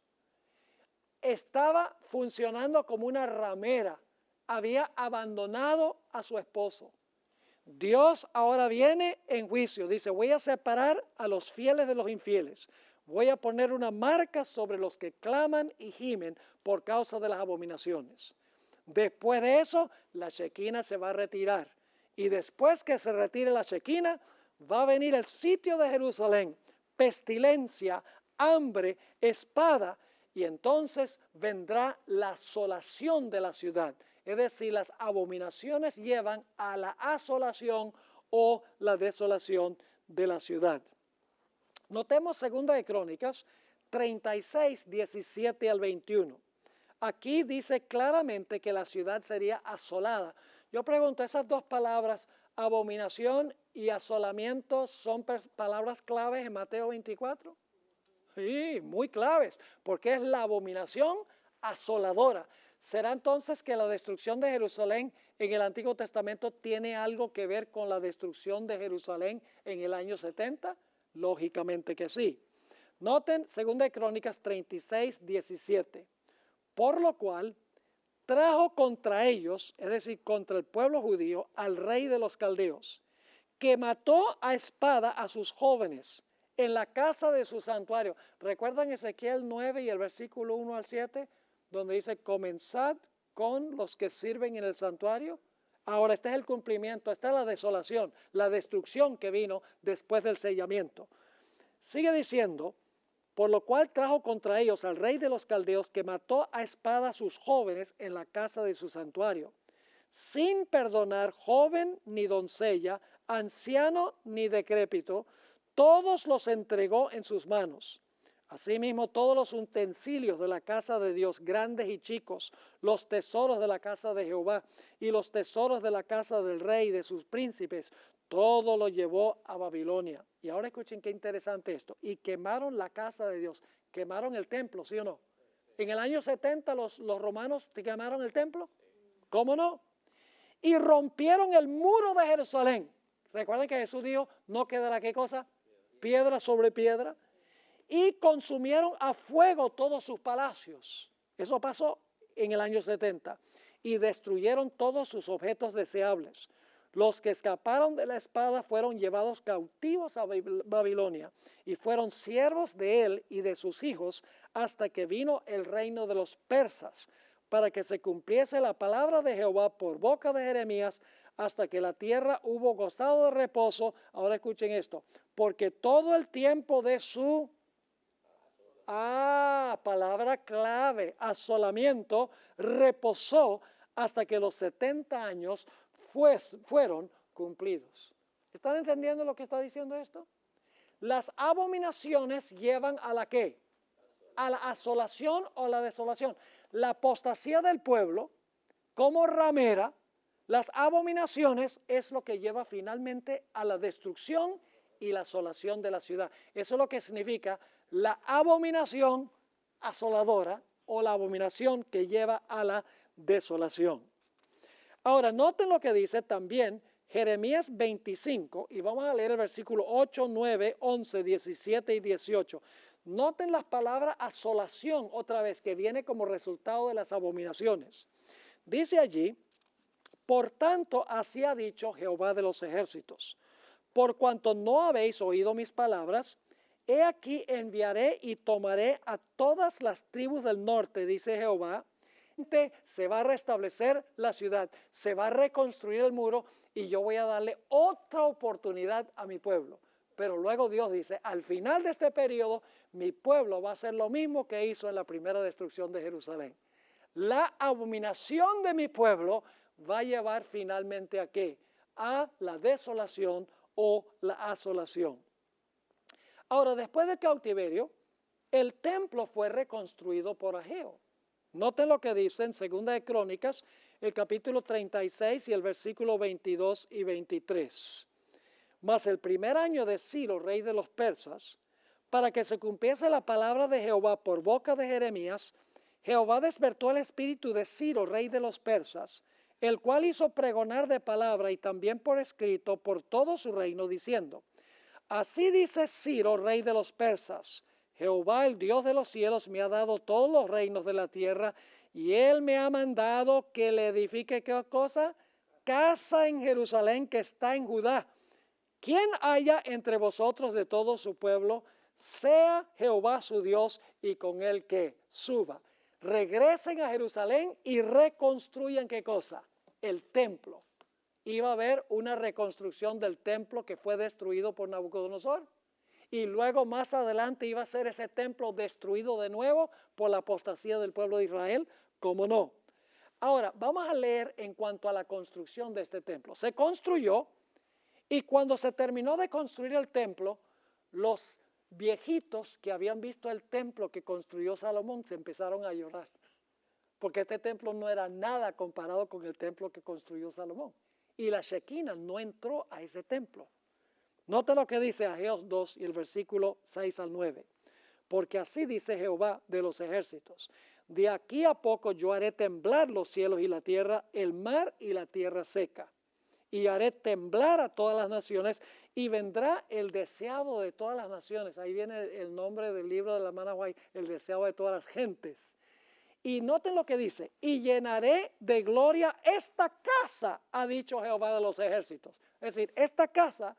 Estaba funcionando como una ramera. Había abandonado a su esposo. Dios ahora viene en juicio. Dice, voy a separar a los fieles de los infieles. Voy a poner una marca sobre los que claman y gimen por causa de las abominaciones. Después de eso, la Shequina se va a retirar. Y después que se retire la Shequina, va a venir el sitio de Jerusalén, pestilencia, hambre, espada, y entonces vendrá la asolación de la ciudad. Es decir, las abominaciones llevan a la asolación o la desolación de la ciudad. Notemos 2 de Crónicas 36, 17 al 21. Aquí dice claramente que la ciudad sería asolada. Yo pregunto, ¿esas dos palabras, abominación y asolamiento, son palabras claves en Mateo 24? Sí, muy claves, porque es la abominación asoladora. ¿Será entonces que la destrucción de Jerusalén en el Antiguo Testamento tiene algo que ver con la destrucción de Jerusalén en el año 70? Lógicamente que sí. Noten 2 de Crónicas 36, 17. Por lo cual, trajo contra ellos, es decir, contra el pueblo judío, al rey de los caldeos, que mató a espada a sus jóvenes en la casa de su santuario. ¿Recuerdan Ezequiel 9 y el versículo 1 al 7, donde dice, comenzad con los que sirven en el santuario? Ahora este es el cumplimiento, esta es la desolación, la destrucción que vino después del sellamiento. Sigue diciendo, por lo cual trajo contra ellos al rey de los caldeos, que mató a espada a sus jóvenes en la casa de su santuario, sin perdonar joven ni doncella, anciano ni decrépito, todos los entregó en sus manos. Asimismo, todos los utensilios de la casa de Dios, grandes y chicos, los tesoros de la casa de Jehová y los tesoros de la casa del rey y de sus príncipes, todo lo llevó a Babilonia. Y ahora escuchen qué interesante esto. Y quemaron la casa de Dios, quemaron el templo, ¿sí o no? En el año 70 los romanos quemaron el templo, ¿cómo no? Y rompieron el muro de Jerusalén. Recuerden que Jesús dijo, no quedará ¿qué cosa? Piedra sobre piedra. Y consumieron a fuego todos sus palacios. Eso pasó en el año 70. Y destruyeron todos sus objetos deseables. Los que escaparon de la espada fueron llevados cautivos a Babilonia y fueron siervos de él y de sus hijos hasta que vino el reino de los persas, para que se cumpliese la palabra de Jehová por boca de Jeremías, hasta que la tierra hubo gozado de reposo. Ahora escuchen esto, porque todo el tiempo de su palabra clave, asolamiento, reposó hasta que los 70 años fueron cumplidos. ¿Están entendiendo lo que está diciendo esto? Las abominaciones llevan a la ¿qué? A la asolación o la desolación. La apostasía del pueblo, como ramera, las abominaciones es lo que lleva finalmente a la destrucción y la asolación de la ciudad. Eso es lo que significa la abominación asoladora o la abominación que lleva a la desolación. Ahora, noten lo que dice también Jeremías 25, y vamos a leer el versículo 8, 9, 11, 17 y 18. Noten las palabras asolación otra vez, que viene como resultado de las abominaciones. Dice allí, por tanto, así ha dicho Jehová de los ejércitos, por cuanto no habéis oído mis palabras, he aquí enviaré y tomaré a todas las tribus del norte, dice Jehová. Se va a restablecer la ciudad, se va a reconstruir el muro y yo voy a darle otra oportunidad a mi pueblo. Pero luego Dios dice, al final de este periodo, mi pueblo va a hacer lo mismo que hizo en la primera destrucción de Jerusalén. La abominación de mi pueblo va a llevar finalmente ¿a qué? A la desolación o la asolación. Ahora, después del cautiverio, el templo fue reconstruido por Ageo. Noten lo que dice en 2 de Crónicas, el capítulo 36 y el versículo 22 y 23. Mas el primer año de Ciro, rey de los persas, para que se cumpliese la palabra de Jehová por boca de Jeremías, Jehová despertó el espíritu de Ciro, rey de los persas, el cual hizo pregonar de palabra y también por escrito por todo su reino, diciendo, así dice Ciro, rey de los persas, Jehová, el Dios de los cielos, me ha dado todos los reinos de la tierra y él me ha mandado que le edifique ¿qué cosa? Casa en Jerusalén que está en Judá. Quien haya entre vosotros de todo su pueblo, sea Jehová su Dios y con él que suba. Regresen a Jerusalén y reconstruyan ¿qué cosa? El templo. Iba a haber una reconstrucción del templo que fue destruido por Nabucodonosor. Y luego más adelante iba a ser ese templo destruido de nuevo por la apostasía del pueblo de Israel, ¿cómo no? Ahora, vamos a leer en cuanto a la construcción de este templo. Se construyó y cuando se terminó de construir el templo, los viejitos que habían visto el templo que construyó Salomón se empezaron a llorar. Porque este templo no era nada comparado con el templo que construyó Salomón. Y la Shekinah no entró a ese templo. Nota lo que dice Ageo 2 y el versículo 6 al 9. Porque así dice Jehová de los ejércitos. De aquí a poco yo haré temblar los cielos y la tierra, el mar y la tierra seca. Y haré temblar a todas las naciones y vendrá el deseado de todas las naciones. Ahí viene el nombre del libro de la hermana White, el deseado de todas las gentes. Y noten lo que dice, y llenaré de gloria esta casa, ha dicho Jehová de los ejércitos. Es decir, esta casa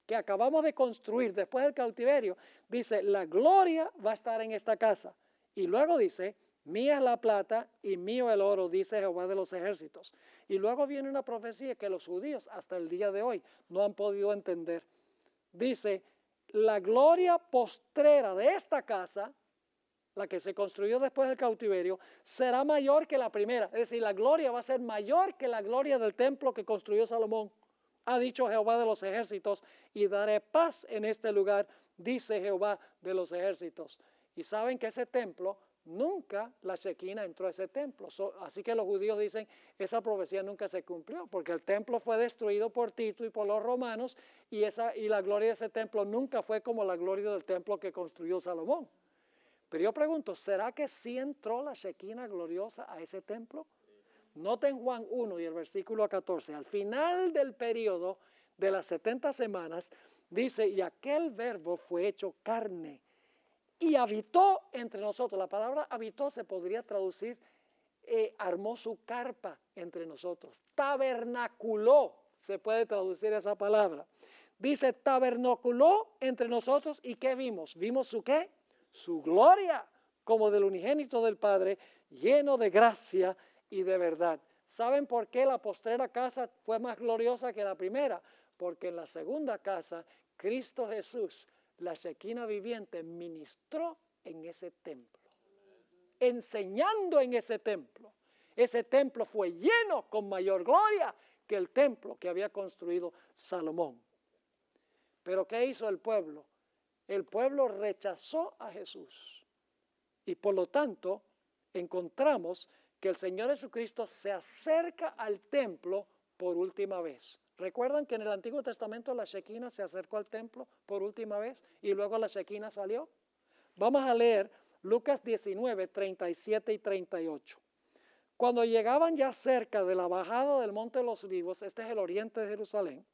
que acabamos de construir después del cautiverio, dice, la gloria va a estar en esta casa. Y luego dice, mía es la plata y mío el oro, dice Jehová de los ejércitos. Y luego viene una profecía que los judíos hasta el día de hoy no han podido entender. Dice, la gloria postrera de esta casa, la que se construyó después del cautiverio, será mayor que la primera. Es decir, la gloria va a ser mayor que la gloria del templo que construyó Salomón. Ha dicho Jehová de los ejércitos, y daré paz en este lugar, dice Jehová de los ejércitos. Y saben que ese templo, nunca la Shekinah entró a ese templo. Así que los judíos dicen, esa profecía nunca se cumplió, porque el templo fue destruido por Tito y por los romanos, y la gloria de ese templo nunca fue como la gloria del templo que construyó Salomón. Pero yo pregunto, ¿será que sí entró la Shekinah gloriosa a ese templo? Noten Juan 1 y el versículo 14. Al final del periodo de las 70 semanas, dice, y aquel verbo fue hecho carne y habitó entre nosotros. La palabra habitó se podría traducir, armó su carpa entre nosotros. Tabernaculó, se puede traducir esa palabra. Dice, tabernaculó entre nosotros, ¿y qué vimos? ¿Vimos su qué? Su gloria, como del unigénito del Padre, lleno de gracia y de verdad. ¿Saben por qué la postrera casa fue más gloriosa que la primera? Porque en la segunda casa, Cristo Jesús, la Shekinah viviente, ministró en ese templo, enseñando en ese templo. Ese templo fue lleno con mayor gloria que el templo que había construido Salomón. Pero ¿qué hizo el pueblo? El pueblo rechazó a Jesús y por lo tanto encontramos que el Señor Jesucristo se acerca al templo por última vez. ¿Recuerdan que en el Antiguo Testamento la Shekinah se acercó al templo por última vez y luego la Shekinah salió? Vamos a leer Lucas 19, 37 y 38. Cuando llegaban ya cerca de la bajada del Monte de los Olivos, este es el oriente de Jerusalén,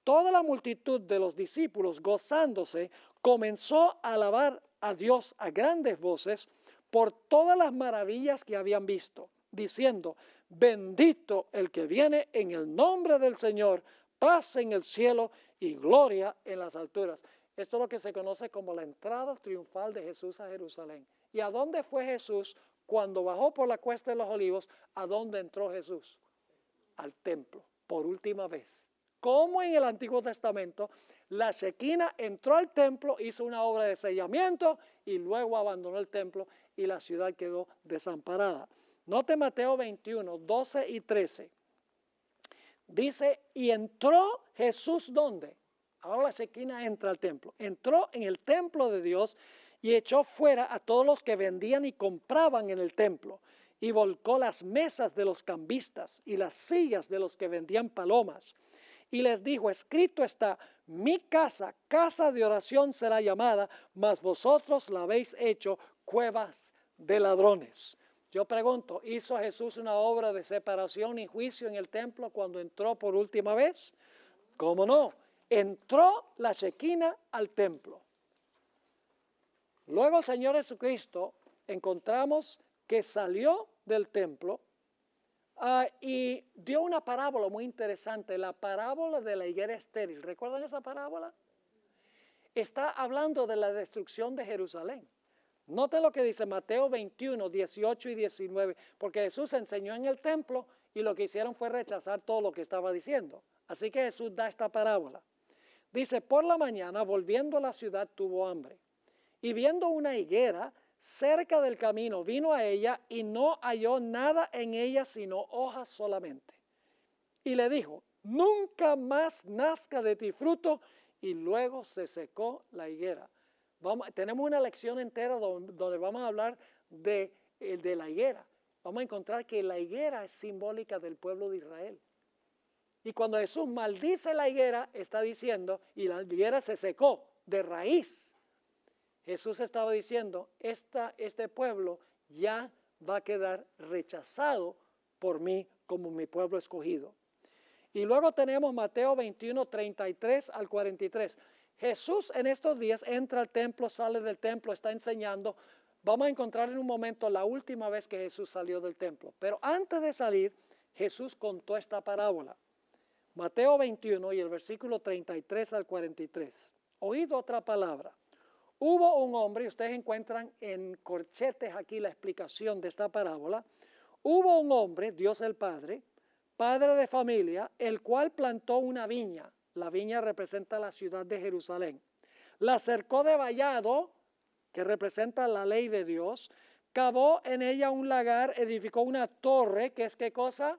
toda la multitud de los discípulos, gozándose, comenzó a alabar a Dios a grandes voces por todas las maravillas que habían visto, diciendo, bendito el que viene en el nombre del Señor, paz en el cielo y gloria en las alturas. Esto es lo que se conoce como la entrada triunfal de Jesús a Jerusalén. ¿Y a dónde fue Jesús cuando bajó por la cuesta de los olivos? ¿A dónde entró Jesús? Al templo, por última vez. Como en el Antiguo Testamento, la Shekinah entró al templo, hizo una obra de sellamiento y luego abandonó el templo y la ciudad quedó desamparada. Note Mateo 21, 12 y 13. Dice, y entró Jesús, ¿dónde? Ahora la Shekinah entra al templo. Entró en el templo de Dios y echó fuera a todos los que vendían y compraban en el templo. Y volcó las mesas de los cambistas y las sillas de los que vendían palomas. Y les dijo, escrito está, mi casa, casa de oración será llamada, mas vosotros la habéis hecho cuevas de ladrones. Yo pregunto, ¿hizo Jesús una obra de separación y juicio en el templo cuando entró por última vez? ¿Cómo no? Entró la Shekinah al templo. Luego el Señor Jesucristo encontramos que salió del templo y dio una parábola muy interesante, la parábola de la higuera estéril. ¿Recuerdan esa parábola? Está hablando de la destrucción de Jerusalén. Noten lo que dice Mateo 21, 18 y 19, porque Jesús enseñó en el templo y lo que hicieron fue rechazar todo lo que estaba diciendo. Así que Jesús da esta parábola. Dice, por la mañana, volviendo a la ciudad, tuvo hambre. Y viendo una higuera cerca del camino, vino a ella y no halló nada en ella sino hojas solamente. Y le dijo, nunca más nazca de ti fruto, y luego se secó la higuera. Tenemos una lección entera donde vamos a hablar de la higuera. Vamos a encontrar que la higuera es simbólica del pueblo de Israel. Y cuando Jesús maldice la higuera, está diciendo, y la higuera se secó de raíz. Jesús estaba diciendo, este pueblo ya va a quedar rechazado por mí como mi pueblo escogido. Y luego tenemos Mateo 21, 33 al 43. Jesús en estos días entra al templo, sale del templo, está enseñando, vamos a encontrar en un momento la última vez que Jesús salió del templo. Pero antes de salir, Jesús contó esta parábola. Mateo 21 y el versículo 33 al 43. Oíd otra palabra. Hubo un hombre, y ustedes encuentran en corchetes aquí la explicación de esta parábola. Hubo un hombre, Dios el Padre, padre de familia, el cual plantó una viña. La viña representa la ciudad de Jerusalén. La cercó de vallado, que representa la ley de Dios. Cavó en ella un lagar, edificó una torre, que es ¿qué cosa?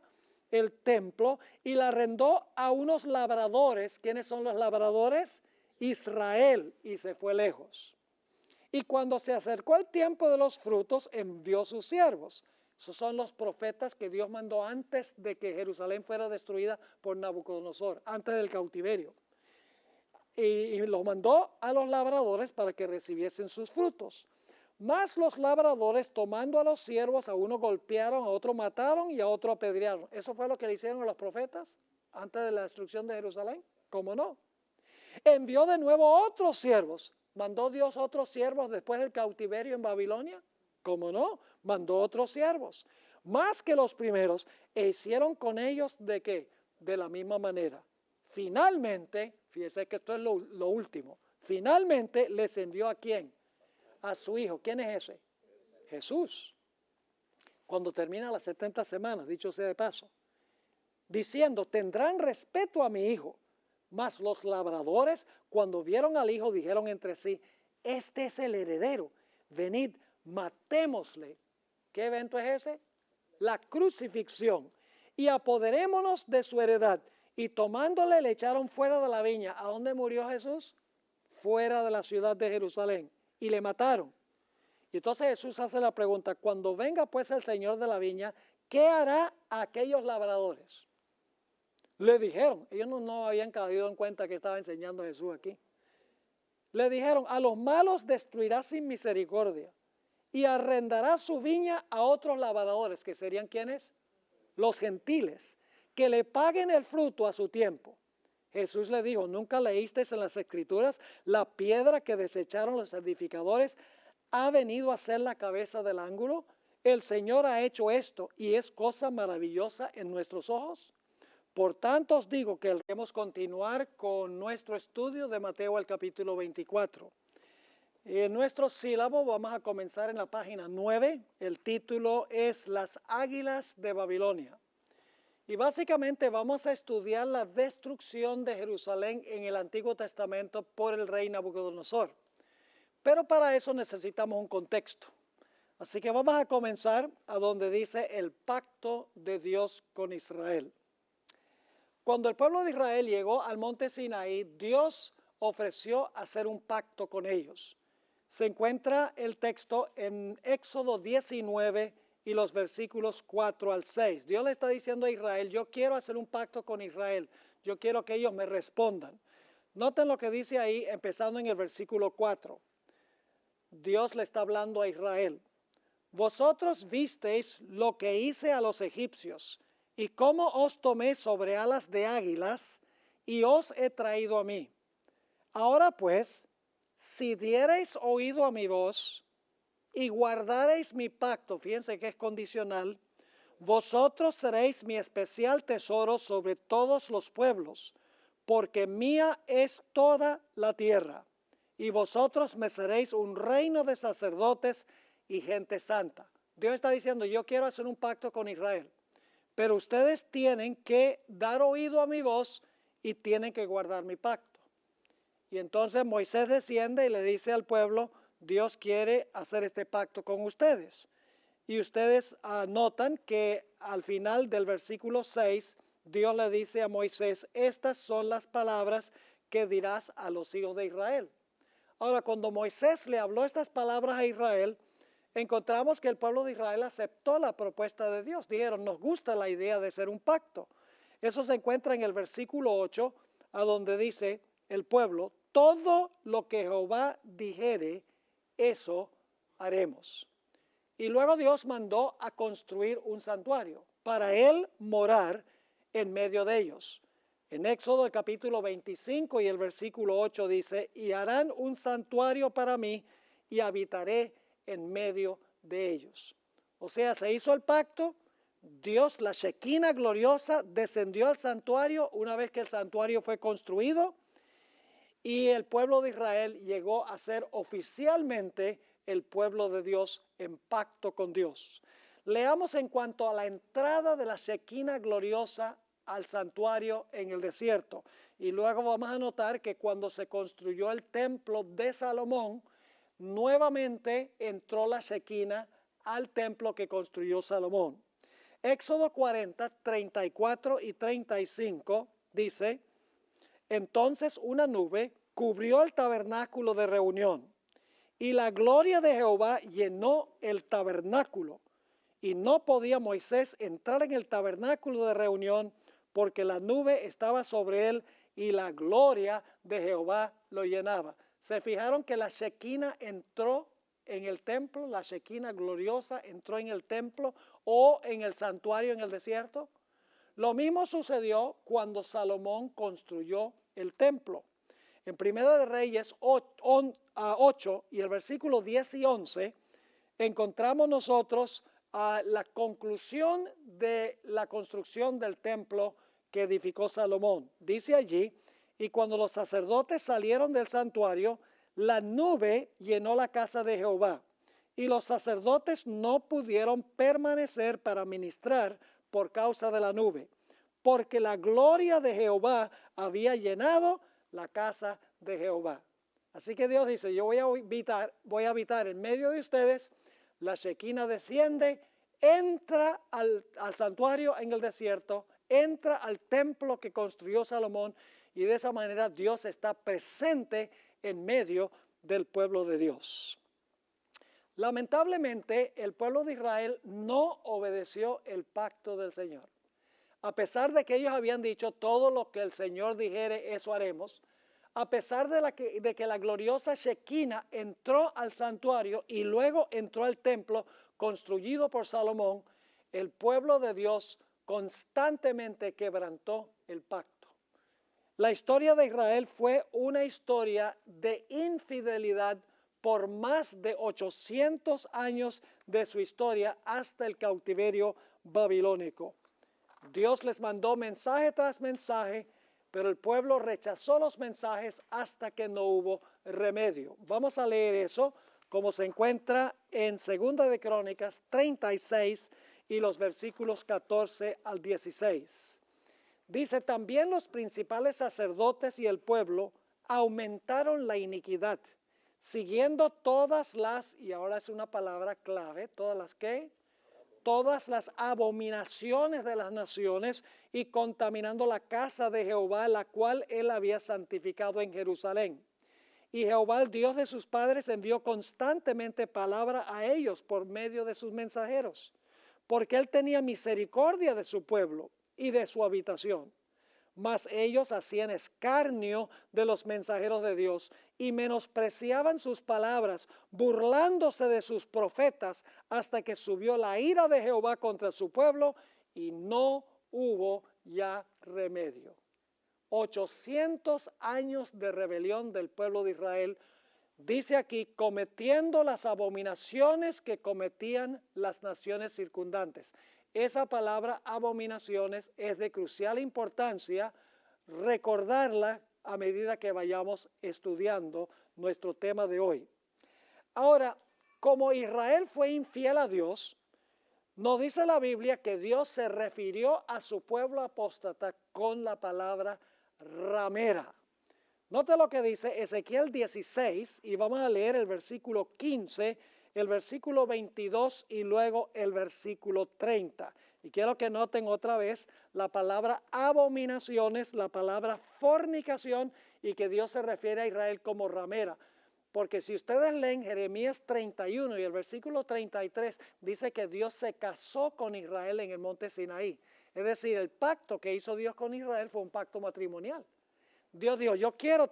El templo, y la arrendó a unos labradores. ¿Quiénes son los labradores? Israel, y se fue lejos. Y cuando se acercó el tiempo de los frutos, envió sus siervos. Esos son los profetas que Dios mandó antes de que Jerusalén fuera destruida por Nabucodonosor, antes del cautiverio. Y los mandó a los labradores para que recibiesen sus frutos. Mas los labradores, tomando a los siervos, a uno golpearon, a otro mataron y a otro apedrearon. ¿Eso fue lo que le hicieron a los profetas antes de la destrucción de Jerusalén? ¿Cómo no? Envió de nuevo otros siervos. ¿Mandó Dios otros siervos después del cautiverio en Babilonia? ¿Cómo no? Mandó otros siervos. Más que los primeros, e hicieron con ellos ¿de qué? De la misma manera. Finalmente, fíjese que esto es lo último, finalmente les envió ¿a quién? A su hijo. ¿Quién es ese? Jesús. Cuando termina las 70 semanas, dicho sea de paso, diciendo, tendrán respeto a mi hijo. Mas los labradores, cuando vieron al hijo, dijeron entre sí, este es el heredero, venid, matémosle. ¿Qué evento es ese? La crucifixión. Y apoderémonos de su heredad. Y tomándole le echaron fuera de la viña. ¿A dónde murió Jesús? Fuera de la ciudad de Jerusalén. Y le mataron. Y entonces Jesús hace la pregunta, cuando venga pues el Señor de la viña, ¿qué hará a aquellos labradores? Le dijeron, ellos no habían caído en cuenta que estaba enseñando Jesús aquí. Le dijeron, a los malos destruirá sin misericordia y arrendará su viña a otros labradores, que serían ¿quiénes? Los gentiles, que le paguen el fruto a su tiempo. Jesús le dijo, ¿nunca leísteis en las Escrituras la piedra que desecharon los edificadores ha venido a ser la cabeza del ángulo? El Señor ha hecho esto y es cosa maravillosa en nuestros ojos. Por tanto os digo que debemos continuar con nuestro estudio de Mateo el capítulo 24. En nuestro sílabo vamos a comenzar en la página 9. El título es Las águilas de Babilonia. Y básicamente vamos a estudiar la destrucción de Jerusalén en el Antiguo Testamento por el rey Nabucodonosor. Pero para eso necesitamos un contexto. Así que vamos a comenzar a donde dice el pacto de Dios con Israel. Cuando el pueblo de Israel llegó al monte Sinaí, Dios ofreció hacer un pacto con ellos. Se encuentra el texto en Éxodo 19 y los versículos 4 al 6. Dios le está diciendo a Israel, yo quiero hacer un pacto con Israel, yo quiero que ellos me respondan. Noten lo que dice ahí, empezando en el versículo 4. Dios le está hablando a Israel. Vosotros visteis lo que hice a los egipcios, y cómo os tomé sobre alas de águilas, y os he traído a mí. Ahora pues, si diereis oído a mi voz, y guardareis mi pacto, fíjense que es condicional, vosotros seréis mi especial tesoro sobre todos los pueblos, porque mía es toda la tierra, y vosotros me seréis un reino de sacerdotes y gente santa. Dios está diciendo, yo quiero hacer un pacto con Israel. Pero ustedes tienen que dar oído a mi voz y tienen que guardar mi pacto. Y entonces Moisés desciende y le dice al pueblo, Dios quiere hacer este pacto con ustedes. Y ustedes notan que al final del versículo 6, Dios le dice a Moisés, estas son las palabras que dirás a los hijos de Israel. Ahora, cuando Moisés le habló estas palabras a Israel, encontramos que el pueblo de Israel aceptó la propuesta de Dios. Dijeron, nos gusta la idea de hacer un pacto. Eso se encuentra en el versículo 8, a donde dice el pueblo, todo lo que Jehová dijere, eso haremos. Y luego Dios mandó a construir un santuario para él morar en medio de ellos. En Éxodo el capítulo 25 y el versículo 8 dice, y harán un santuario para mí y habitaré en medio de ellos. O sea, se hizo el pacto, Dios, la Shekinah gloriosa, descendió al santuario una vez que el santuario fue construido y el pueblo de Israel llegó a ser oficialmente el pueblo de Dios en pacto con Dios. Leamos en cuanto a la entrada de la Shekinah gloriosa al santuario en el desierto. Y luego vamos a notar que cuando se construyó el templo de Salomón, nuevamente entró la Shekinah al templo que construyó Salomón. Éxodo 40, 34 y 35 dice: entonces una nube cubrió el tabernáculo de reunión, y la gloria de Jehová llenó el tabernáculo, y no podía Moisés entrar en el tabernáculo de reunión, porque la nube estaba sobre él, y la gloria de Jehová lo llenaba. ¿Se fijaron que la Shekinah entró en el templo? La Shekinah gloriosa entró en el templo o en el santuario en el desierto. Lo mismo sucedió cuando Salomón construyó el templo. En Primera de Reyes 8 y el versículo 10 y 11 encontramos nosotros la conclusión de la construcción del templo que edificó Salomón. Dice allí: y cuando los sacerdotes salieron del santuario, la nube llenó la casa de Jehová, y los sacerdotes no pudieron permanecer para ministrar por causa de la nube, porque la gloria de Jehová había llenado la casa de Jehová. Así que Dios dice: yo voy a habitar en medio de ustedes. La Shekinah desciende, entra al santuario en el desierto, entra al templo que construyó Salomón, y de esa manera Dios está presente en medio del pueblo de Dios. Lamentablemente, el pueblo de Israel no obedeció el pacto del Señor. A pesar de que ellos habían dicho: todo lo que el Señor dijere, eso haremos. A pesar de que la gloriosa Shekinah entró al santuario y luego entró al templo construido por Salomón, el pueblo de Dios constantemente quebrantó el pacto. La historia de Israel fue una historia de infidelidad por más de 800 años de su historia hasta el cautiverio babilónico. Dios les mandó mensaje tras mensaje, pero el pueblo rechazó los mensajes hasta que no hubo remedio. Vamos a leer eso como se encuentra en 2 de Crónicas 36 y los versículos 14 al 16. Dice: también los principales sacerdotes y el pueblo aumentaron la iniquidad, siguiendo todas las, y ahora es una palabra clave, todas las que, todas las abominaciones de las naciones, y contaminando la casa de Jehová, la cual él había santificado en Jerusalén. Y Jehová, el Dios de sus padres, envió constantemente palabra a ellos por medio de sus mensajeros, porque él tenía misericordia de su pueblo y de su habitación. Mas ellos hacían escarnio de los mensajeros de Dios y menospreciaban sus palabras, burlándose de sus profetas, hasta que subió la ira de Jehová contra su pueblo y no hubo ya remedio. 800 años de rebelión del pueblo de Israel, dice aquí, cometiendo las abominaciones que cometían las naciones circundantes. Esa palabra abominaciones es de crucial importancia recordarla a medida que vayamos estudiando nuestro tema de hoy. Ahora, como Israel fue infiel a Dios, nos dice la Biblia que Dios se refirió a su pueblo apóstata con la palabra ramera. Note lo que dice Ezequiel 16 y vamos a leer el versículo 15, el versículo 22 y luego el versículo 30. Y quiero que noten otra vez la palabra abominaciones, la palabra fornicación, y que Dios se refiere a Israel como ramera. Porque si ustedes leen Jeremías 31 y el versículo 33, dice que Dios se casó con Israel en el monte Sinaí. Es decir, el pacto que hizo Dios con Israel fue un pacto matrimonial. Dios dijo: yo quiero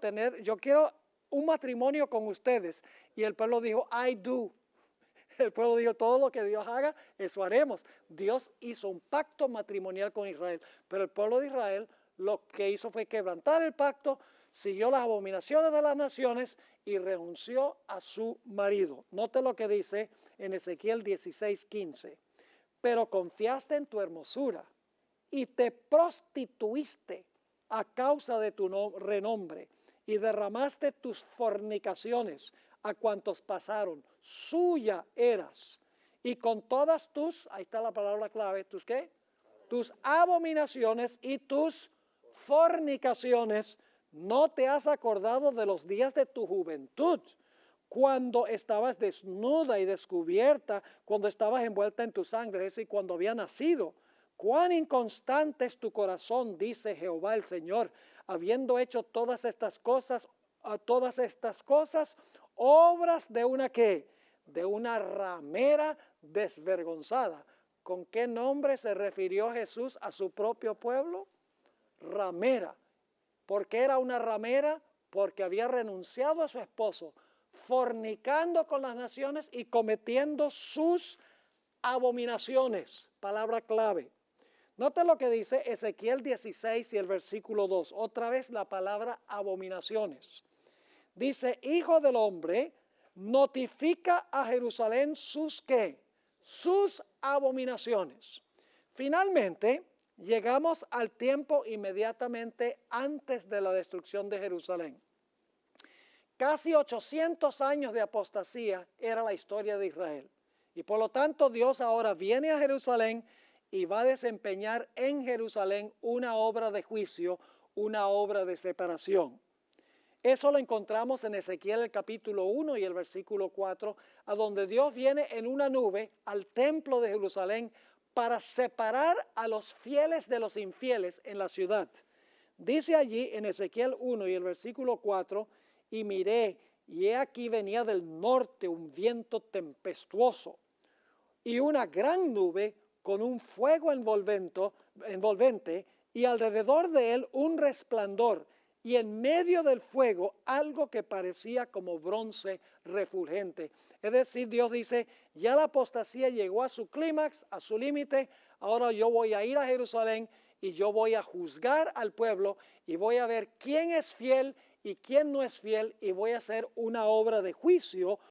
un matrimonio con ustedes. Y el pueblo dijo: I do. El pueblo dijo: todo lo que Dios haga, eso haremos. Dios hizo un pacto matrimonial con Israel. Pero el pueblo de Israel lo que hizo fue quebrantar el pacto, siguió las abominaciones de las naciones y renunció a su marido. Note lo que dice en Ezequiel 16:15. Pero confiaste en tu hermosura y te prostituiste a causa de tu renombre y derramaste tus fornicaciones a cuantos pasaron. Suya eras. Y con todas tus, ahí está la palabra clave, ¿tus qué? Tus abominaciones y tus fornicaciones, no te has acordado de los días de tu juventud, cuando estabas desnuda y descubierta, cuando estabas envuelta en tu sangre, es decir, cuando había nacido. Cuán inconstante es tu corazón, dice Jehová el Señor, habiendo hecho todas estas cosas, obras de una ¿qué? De una ramera desvergonzada. ¿Con qué nombre se refirió Jesús a su propio pueblo? Ramera. ¿Por qué era una ramera? Porque había renunciado a su esposo, fornicando con las naciones y cometiendo sus abominaciones. Palabra clave. Note lo que dice Ezequiel 16 y el versículo 2. Otra vez la palabra abominaciones. Dice, hijo del hombre, notifica a Jerusalén sus ¿qué? Sus abominaciones. Finalmente, llegamos al tiempo inmediatamente antes de la destrucción de Jerusalén. Casi 800 años de apostasía era la historia de Israel. Y por lo tanto Dios ahora viene a Jerusalén y va a desempeñar en Jerusalén una obra de juicio, una obra de separación. Eso lo encontramos en Ezequiel el capítulo 1 y el versículo 4, a donde Dios viene en una nube al templo de Jerusalén para separar a los fieles de los infieles en la ciudad. Dice allí en Ezequiel 1 y el versículo 4, y miré, y he aquí venía del norte un viento tempestuoso y una gran nube con un fuego envolvente y alrededor de él un resplandor y en medio del fuego algo que parecía como bronce refulgente. Es decir, Dios dice, ya la apostasía llegó a su clímax, a su límite, ahora yo voy a ir a Jerusalén y yo voy a juzgar al pueblo y voy a ver quién es fiel y quién no es fiel y voy a hacer una obra de juicio